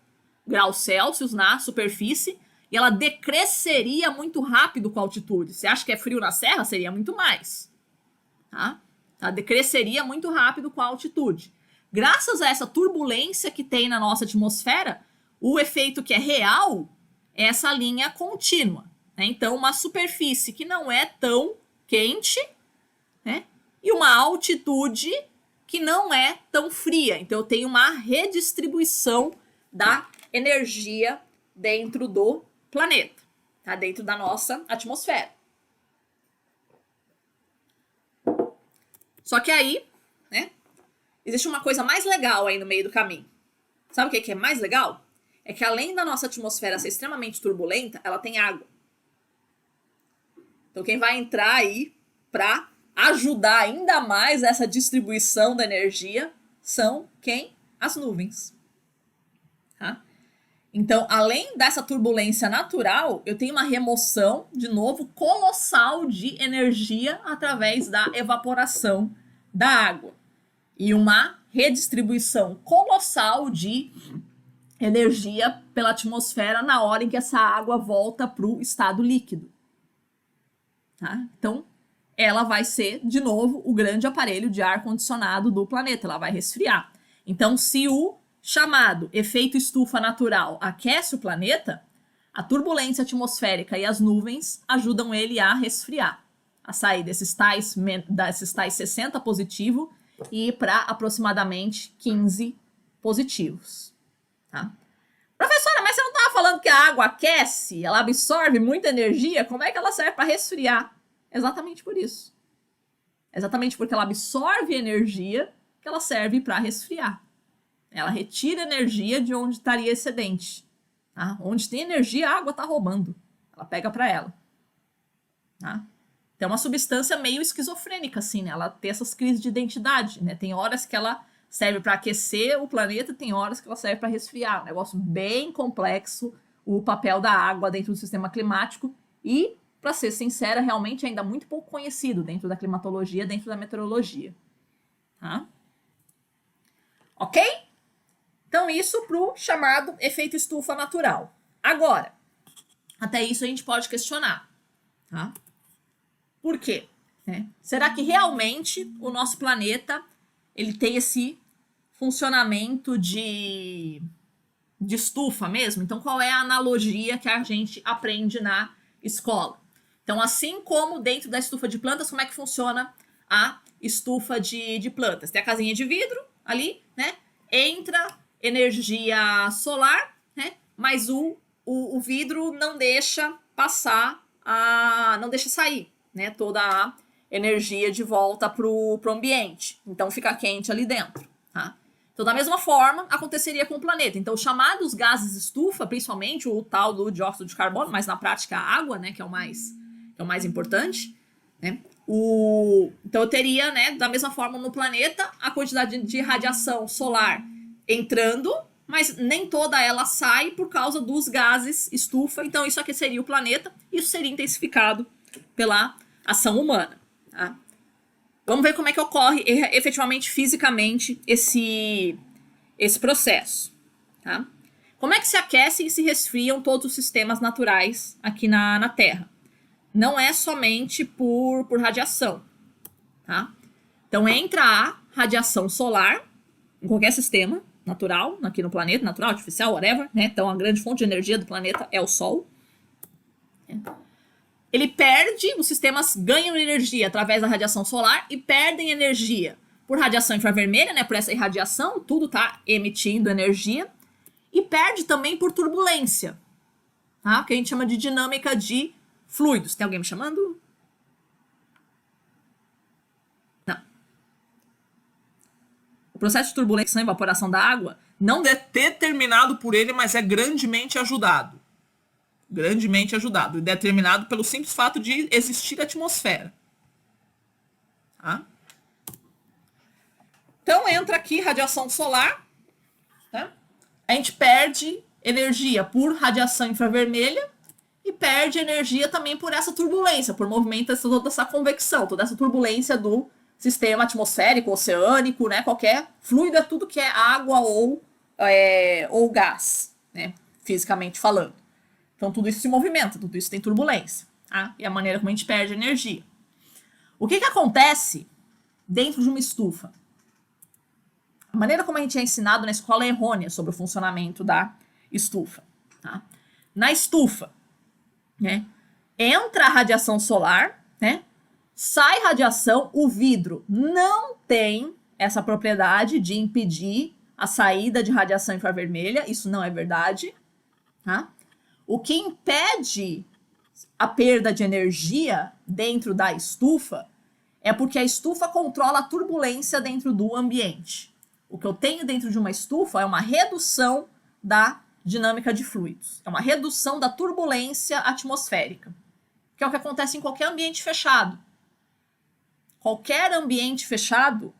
graus Celsius na superfície e ela decresceria muito rápido com a altitude. Você acha que é frio na serra? Seria muito mais. Tá? Ela decresceria muito rápido com a altitude. Graças a essa turbulência que tem na nossa atmosfera, o efeito que é real é essa linha contínua. Né? Então, uma superfície que não é tão quente, né? E uma altitude que não é tão fria. Então, eu tenho uma redistribuição da energia dentro do planeta, tá? Dentro da nossa atmosfera. Só que aí, né? Existe uma coisa mais legal aí no meio do caminho. Sabe o que é mais legal? É que além da nossa atmosfera ser extremamente turbulenta, ela tem água. Então quem vai entrar aí para ajudar ainda mais essa distribuição da energia são quem? As nuvens. Tá? Então, além dessa turbulência natural, eu tenho uma remoção, de novo, colossal de energia através da evaporação da água. E uma redistribuição colossal de energia pela atmosfera na hora em que essa água volta para o estado líquido. Tá? Então, ela vai ser, de novo, o grande aparelho de ar-condicionado do planeta. Ela vai resfriar. Então, se o chamado efeito estufa natural aquece o planeta, a turbulência atmosférica e as nuvens ajudam ele a resfriar, a sair desses tais 60 positivo e ir para aproximadamente 15 positivos. Tá? Professora, mas você não estava falando que a água aquece, ela absorve muita energia? Como é que ela serve para resfriar? Exatamente por isso. Exatamente porque ela absorve energia que ela serve para resfriar. Ela retira energia de onde estaria excedente. Tá? Onde tem energia, a água está roubando. Ela pega para ela. Tá? Então, é uma substância meio esquizofrênica, assim, né? Ela tem essas crises de identidade, né? Tem horas que ela serve para aquecer o planeta, tem horas que ela serve para resfriar. Um negócio bem complexo, o papel da água dentro do sistema climático e, para ser sincera, realmente ainda muito pouco conhecido dentro da climatologia, dentro da meteorologia. Tá? Ok? Então, isso para o chamado efeito estufa natural. Agora, até isso a gente pode questionar. Tá? Por quê? Será que realmente o nosso planeta ele tem esse funcionamento de estufa mesmo? Então, qual é a analogia que a gente aprende na escola? Então, assim como dentro da estufa de plantas, como é que funciona a estufa de plantas? Tem a casinha de vidro ali, né? Entra energia solar, né? Mas o vidro não deixa passar, não deixa sair, né? Toda a energia de volta para o ambiente. Então, fica quente ali dentro, tá? Então, da mesma forma, aconteceria com o planeta. Então, os chamados gases estufa, principalmente o tal do dióxido de carbono, mas na prática a água, né, que é o mais importante, né? Então, eu teria, né, da mesma forma no planeta, a quantidade de radiação solar entrando, mas nem toda ela sai por causa dos gases estufa. Então, isso aqueceria o planeta. Isso seria intensificado pela ação humana. Tá? Vamos ver como é que ocorre efetivamente, fisicamente, esse processo. Tá? Como é que se aquecem e se resfriam todos os sistemas naturais aqui na Terra? Não é somente por radiação. Tá? Então, entra a radiação solar em qualquer sistema natural, aqui no planeta, natural, artificial, whatever. Né? Então, a grande fonte de energia do planeta é o Sol. Ele perde, os sistemas ganham energia através da radiação solar e perdem energia por radiação infravermelha, né? Por essa irradiação, tudo está emitindo energia. E perde também por turbulência, tá? Que a gente chama de dinâmica de fluidos. Tem alguém me chamando? Não. O processo de turbulência e evaporação da água Não é determinado por ele, mas é grandemente ajudado. Grandemente ajudado. Determinado pelo simples fato de existir atmosfera. Tá? Então entra aqui radiação solar. Tá? A gente perde energia por radiação infravermelha e perde energia também por essa turbulência, por movimento, toda essa convecção, toda essa turbulência do sistema atmosférico, oceânico, né? Qualquer fluido é tudo que é água ou gás, né? Fisicamente falando. Então, tudo isso se movimenta, tudo isso tem turbulência. Tá? E a maneira como a gente perde energia. O que acontece dentro de uma estufa? A maneira como a gente é ensinado na escola é errônea sobre o funcionamento da estufa. Tá? Na estufa, né, entra a radiação solar, né, sai radiação, o vidro não tem essa propriedade de impedir a saída de radiação infravermelha, isso não é verdade. Tá? O que impede a perda de energia dentro da estufa é porque a estufa controla a turbulência dentro do ambiente. O que eu tenho dentro de uma estufa é uma redução da dinâmica de fluidos. É uma redução da turbulência atmosférica, que é o que acontece em qualquer ambiente fechado. Qualquer ambiente fechado,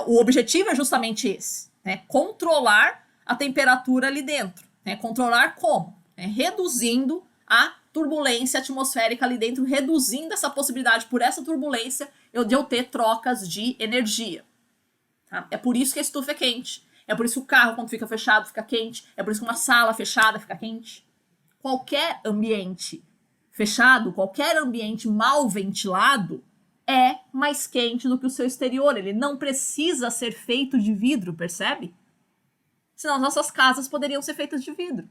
o objetivo é justamente esse, né? Controlar a temperatura ali dentro. Né? Controlar como? Reduzindo a turbulência atmosférica ali dentro, reduzindo essa possibilidade por essa turbulência de eu ter trocas de energia. Tá? É por isso que a estufa é quente. É por isso que o carro, quando fica fechado, fica quente. É por isso que uma sala fechada fica quente. Qualquer ambiente fechado, qualquer ambiente mal ventilado é mais quente do que o seu exterior. Ele não precisa ser feito de vidro, percebe? Senão as nossas casas poderiam ser feitas de vidro.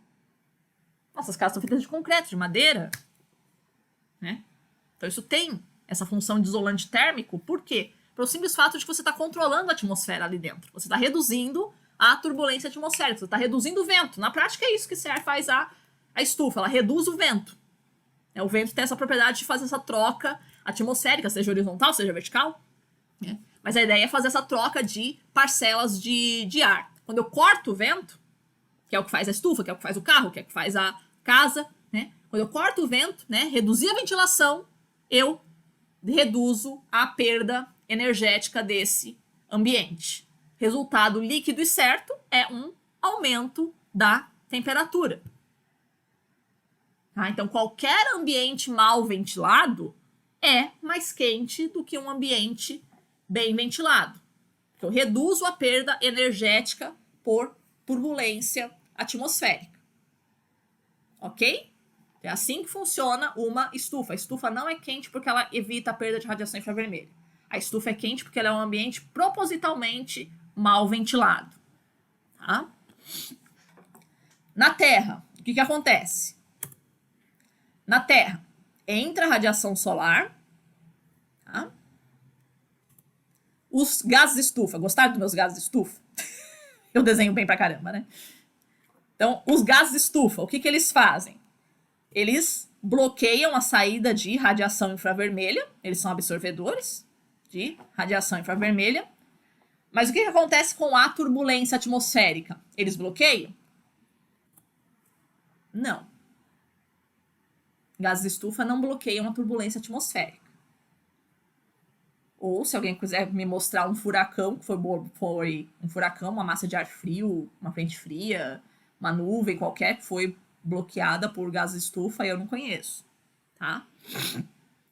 Nossas casas são feitas de concreto, de madeira. Né? Então isso tem essa função de isolante térmico. Por quê? Pelo simples fato de que você está controlando a atmosfera ali dentro. Você está reduzindo a turbulência atmosférica. Você está reduzindo o vento. Na prática é isso que faz a estufa. Ela reduz o vento. O vento tem essa propriedade de fazer essa troca atmosférica, seja horizontal, seja vertical. Né? Mas a ideia é fazer essa troca de parcelas de ar. Quando eu corto o vento, que é o que faz a estufa, que é o que faz o carro, que é o que faz a casa, né? Quando eu corto o vento, né, reduzir a ventilação, eu reduzo a perda energética desse ambiente. Resultado líquido e certo é um aumento da temperatura. Tá? Então, qualquer ambiente mal ventilado é mais quente do que um ambiente bem ventilado. Eu reduzo a perda energética por turbulência atmosférica. Ok? É assim que funciona uma estufa. A estufa não é quente porque ela evita a perda de radiação infravermelha. A estufa é quente porque ela é um ambiente propositalmente mal ventilado. Tá? Na Terra, o que acontece? Na Terra, entra a radiação solar, tá? Os gases de estufa. Gostaram dos meus gases de estufa? Eu desenho bem pra caramba, né? Então, os gases de estufa, o que eles fazem? Eles bloqueiam a saída de radiação infravermelha, eles são absorvedores de radiação infravermelha. Mas o que acontece com a turbulência atmosférica? Eles bloqueiam? Não. Gases de estufa não bloqueiam a turbulência atmosférica. Ou, se alguém quiser me mostrar um furacão, que foi um furacão, uma massa de ar frio, uma frente fria, uma nuvem qualquer que foi bloqueada por gases de estufa, eu não conheço, tá?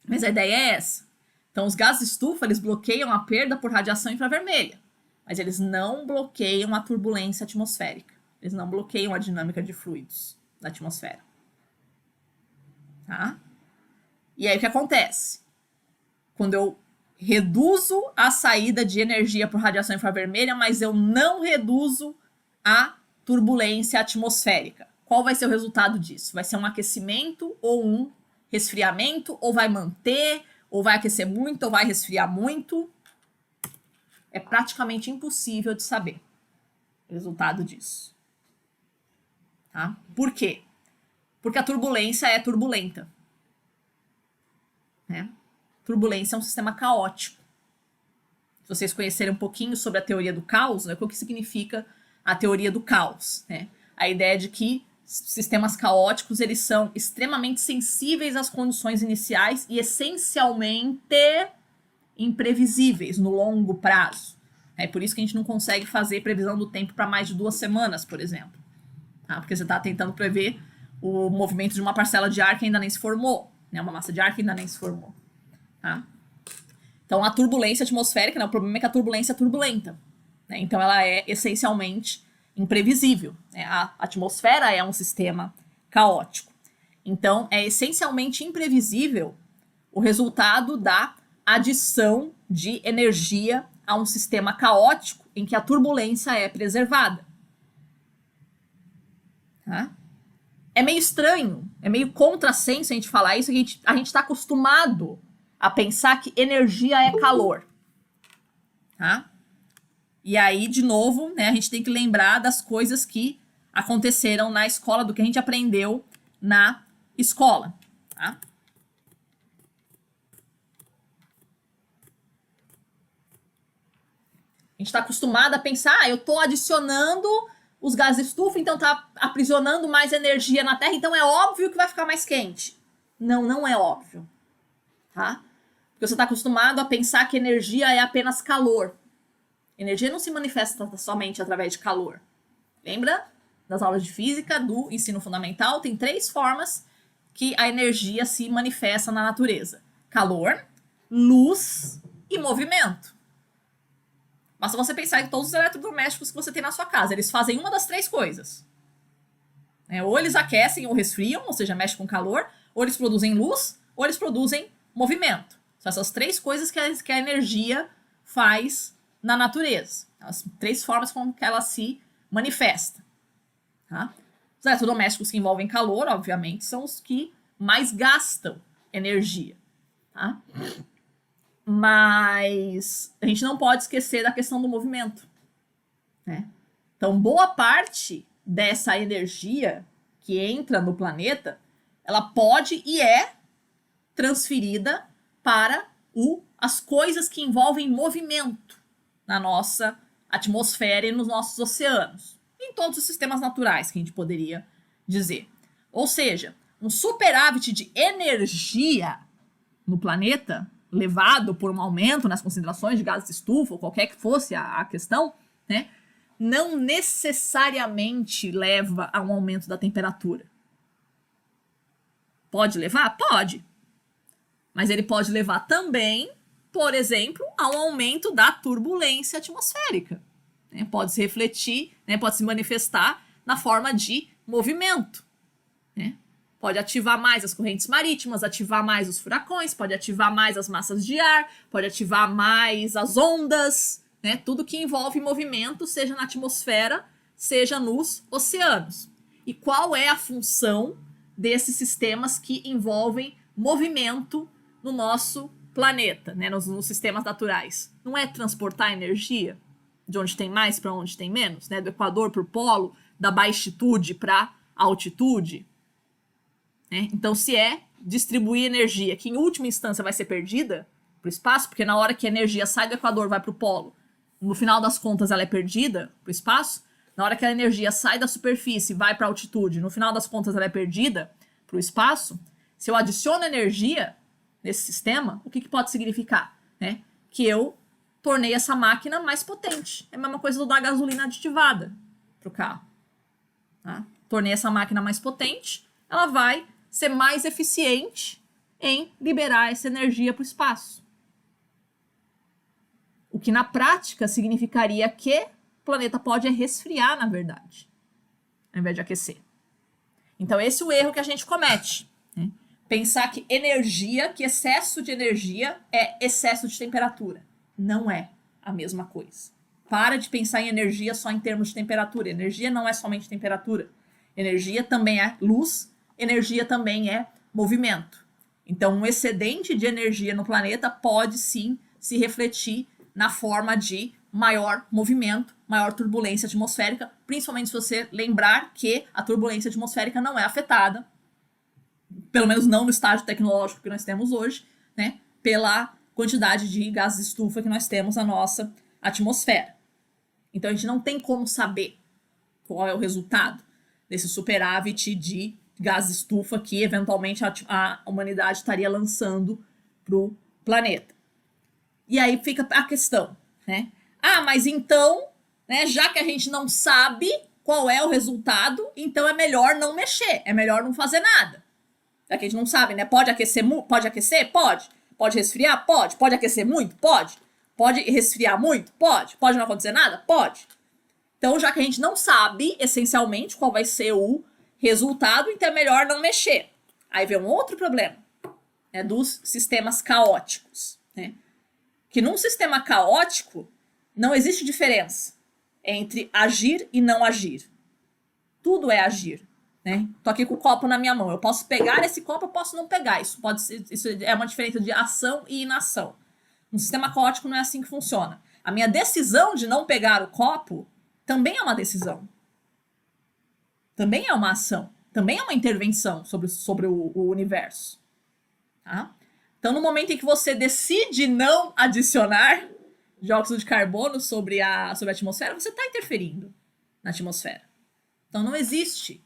Mas a ideia é essa. Então, os gases de estufa, eles bloqueiam a perda por radiação infravermelha, mas eles não bloqueiam a turbulência atmosférica. Eles não bloqueiam a dinâmica de fluidos da atmosfera. Tá? E aí, o que acontece? Quando eu reduzo a saída de energia por radiação infravermelha, mas eu não reduzo a turbulência atmosférica. Qual vai ser o resultado disso? Vai ser um aquecimento ou um resfriamento? Ou vai manter? Ou vai aquecer muito? Ou vai resfriar muito? É praticamente impossível de saber o resultado disso. Tá? Por quê? Porque a turbulência é turbulenta. Né? Turbulência é um sistema caótico. Se vocês conhecerem um pouquinho sobre a teoria do caos, né, o que significa a teoria do caos? Né? A ideia de que sistemas caóticos eles são extremamente sensíveis às condições iniciais e essencialmente imprevisíveis no longo prazo. É por isso que a gente não consegue fazer previsão do tempo para mais de 2 semanas, por exemplo. Tá? Porque você está tentando prever o movimento de uma parcela de ar que ainda nem se formou, né? Uma massa de ar que ainda nem se formou. Tá? Então, a turbulência atmosférica, né? O problema é que a turbulência é turbulenta. Né? Então, ela é essencialmente imprevisível. Né? A atmosfera é um sistema caótico. Então, é essencialmente imprevisível o resultado da adição de energia a um sistema caótico em que a turbulência é preservada. Tá? É meio estranho, é meio contrassenso a gente falar isso, que a gente está acostumado a pensar que energia é calor. Tá? E aí, de novo, né, a gente tem que lembrar das coisas que aconteceram na escola, do que a gente aprendeu na escola. Tá? A gente está acostumado a pensar, eu estou adicionando os gases de estufa, então está aprisionando mais energia na Terra, então é óbvio que vai ficar mais quente. Não, não é óbvio. Tá? Porque você está acostumado a pensar que energia é apenas calor. Energia não se manifesta somente através de calor. Lembra das aulas de física do ensino fundamental? Tem 3 formas que a energia se manifesta na natureza: calor, luz e movimento. Basta você pensar em todos os eletrodomésticos que você tem na sua casa. Eles fazem uma das 3 coisas. Ou eles aquecem ou resfriam, ou seja, mexem com calor, ou eles produzem luz, ou eles produzem movimento. São essas 3 coisas que a energia faz na natureza. As 3 formas com que ela se manifesta. Tá? Os eletrodomésticos que envolvem calor, obviamente, são os que mais gastam energia. Tá? Mas a gente não pode esquecer da questão do movimento. Né? Então, boa parte dessa energia que entra no planeta, ela pode e é transferida para as coisas que envolvem movimento na nossa atmosfera e nos nossos oceanos. em todos os sistemas naturais, que a gente poderia dizer. Ou seja, um superávit de energia no planeta, levado por um aumento nas concentrações de gases de estufa, ou qualquer que fosse a questão, né, não necessariamente leva a um aumento da temperatura. Pode levar? Pode. Mas ele pode levar também, por exemplo, a um aumento da turbulência atmosférica. Né? Pode se refletir, né? Pode se manifestar na forma de movimento. Né? Pode ativar mais as correntes marítimas, ativar mais os furacões, pode ativar mais as massas de ar, pode ativar mais as ondas, né? Tudo que envolve movimento, seja na atmosfera, seja nos oceanos. E qual é a função desses sistemas que envolvem movimento no nosso planeta, né? Nos sistemas naturais? Não é transportar energia de onde tem mais para onde tem menos, né? Do Equador para o polo, da baixitude para altitude. Né? Então, se é distribuir energia que, em última instância, vai ser perdida para o espaço, porque na hora que a energia sai do Equador e vai para o polo, no final das contas ela é perdida para o espaço, na hora que a energia sai da superfície e vai para a altitude, no final das contas ela é perdida para o espaço, se eu adiciono energia nesse sistema, o que pode significar? Né? Que eu tornei essa máquina mais potente. É a mesma coisa do da gasolina aditivada para o carro. Tá? Tornei essa máquina mais potente, ela vai ser mais eficiente em liberar essa energia para o espaço. O que na prática significaria que o planeta pode resfriar, na verdade, ao invés de aquecer. Então esse é o erro que a gente comete. Né? Pensar que energia, que excesso de energia é excesso de temperatura. Não é a mesma coisa. Para de pensar em energia só em termos de temperatura. Energia não é somente temperatura. Energia também é luz, energia também é movimento. Então, um excedente de energia no planeta pode sim se refletir na forma de maior movimento, maior turbulência atmosférica, principalmente se você lembrar que a turbulência atmosférica não é afetada, pelo menos não no estágio tecnológico que nós temos hoje, né, pela quantidade de gases de estufa que nós temos na nossa atmosfera. Então, a gente não tem como saber qual é o resultado desse superávit de gás de estufa que, eventualmente, a humanidade estaria lançando para o planeta. E aí fica a questão, né? Ah, mas então, né, já que a gente não sabe qual é o resultado, então é melhor não mexer, é melhor não fazer nada. Já que a gente não sabe, né? Pode aquecer? Pode aquecer? Pode. Pode resfriar? Pode. Pode aquecer muito? Pode. Pode resfriar muito? Pode. Pode não acontecer nada? Pode. Então, já que a gente não sabe, essencialmente, qual vai ser o resultado, então é melhor não mexer. Aí vem um outro problema, né, dos sistemas caóticos. Né? Que num sistema caótico, não existe diferença entre agir e não agir. Tudo é agir. Né? Tô aqui com o copo na minha mão. Eu posso pegar esse copo, eu posso não pegar. Isso é uma diferença de ação e inação. No sistema caótico não é assim que funciona. A minha decisão de não pegar o copo também é uma decisão. Também é uma ação. Também é uma intervenção sobre o universo. Tá? Então, no momento em que você decide não adicionar dióxido de carbono sobre a atmosfera, você está interferindo na atmosfera. Então, não existe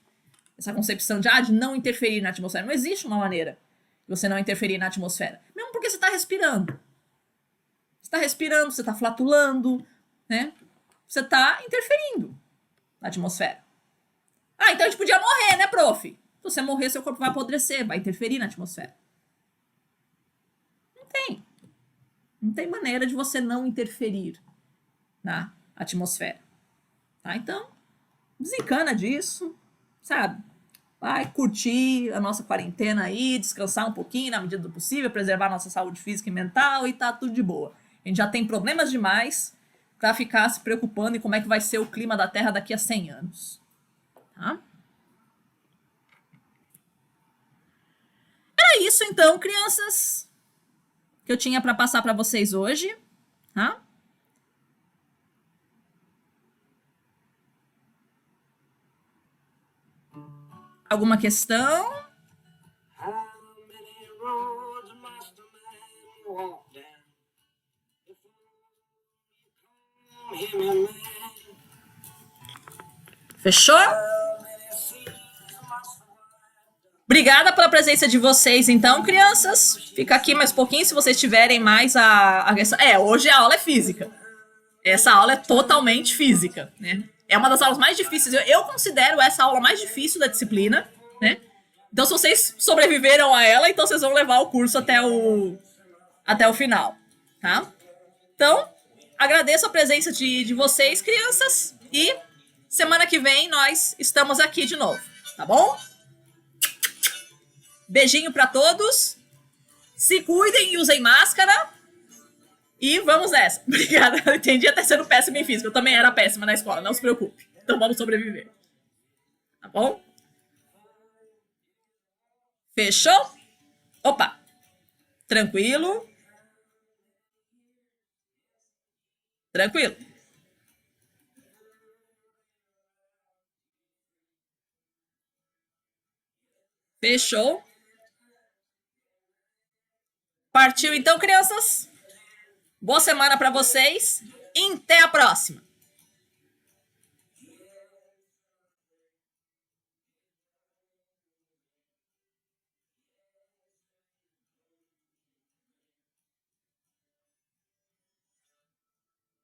essa concepção de não interferir na atmosfera. Não existe uma maneira de você não interferir na atmosfera. Mesmo porque você está respirando. Você está respirando, você está flatulando, né? Você está interferindo na atmosfera. Ah, então a gente podia morrer, né, prof? Se você morrer, seu corpo vai apodrecer, vai interferir na atmosfera. Não tem. Não tem maneira de você não interferir na atmosfera. Tá? Então, desencana disso, sabe? Vai curtir a nossa quarentena aí, descansar um pouquinho na medida do possível, preservar nossa saúde física e mental e tá tudo de boa. A gente já tem problemas demais para ficar se preocupando em como é que vai ser o clima da Terra daqui a 100 anos. Tá? Era isso então, crianças, que eu tinha para passar para vocês hoje. Tá? Alguma questão? Fechou? Obrigada pela presença de vocês, então, crianças. Fica aqui mais um pouquinho se vocês tiverem mais a questão. Hoje a aula é física. Essa aula é totalmente física, né? É uma das aulas mais difíceis. Eu considero essa aula mais difícil da disciplina, né? Então, se vocês sobreviveram a ela, então vocês vão levar o curso até o final, tá? Então, agradeço a presença de vocês, crianças, e semana que vem nós estamos aqui de novo, tá bom? Beijinho para todos. Se cuidem e usem máscara. E vamos nessa. Obrigada. Eu entendi até sendo péssima em física. Eu também era péssima na escola, não se preocupe. Então vamos sobreviver. Tá bom? Fechou? Opa. Tranquilo. Tranquilo. Fechou. Partiu então, crianças. Boa semana para vocês e até a próxima.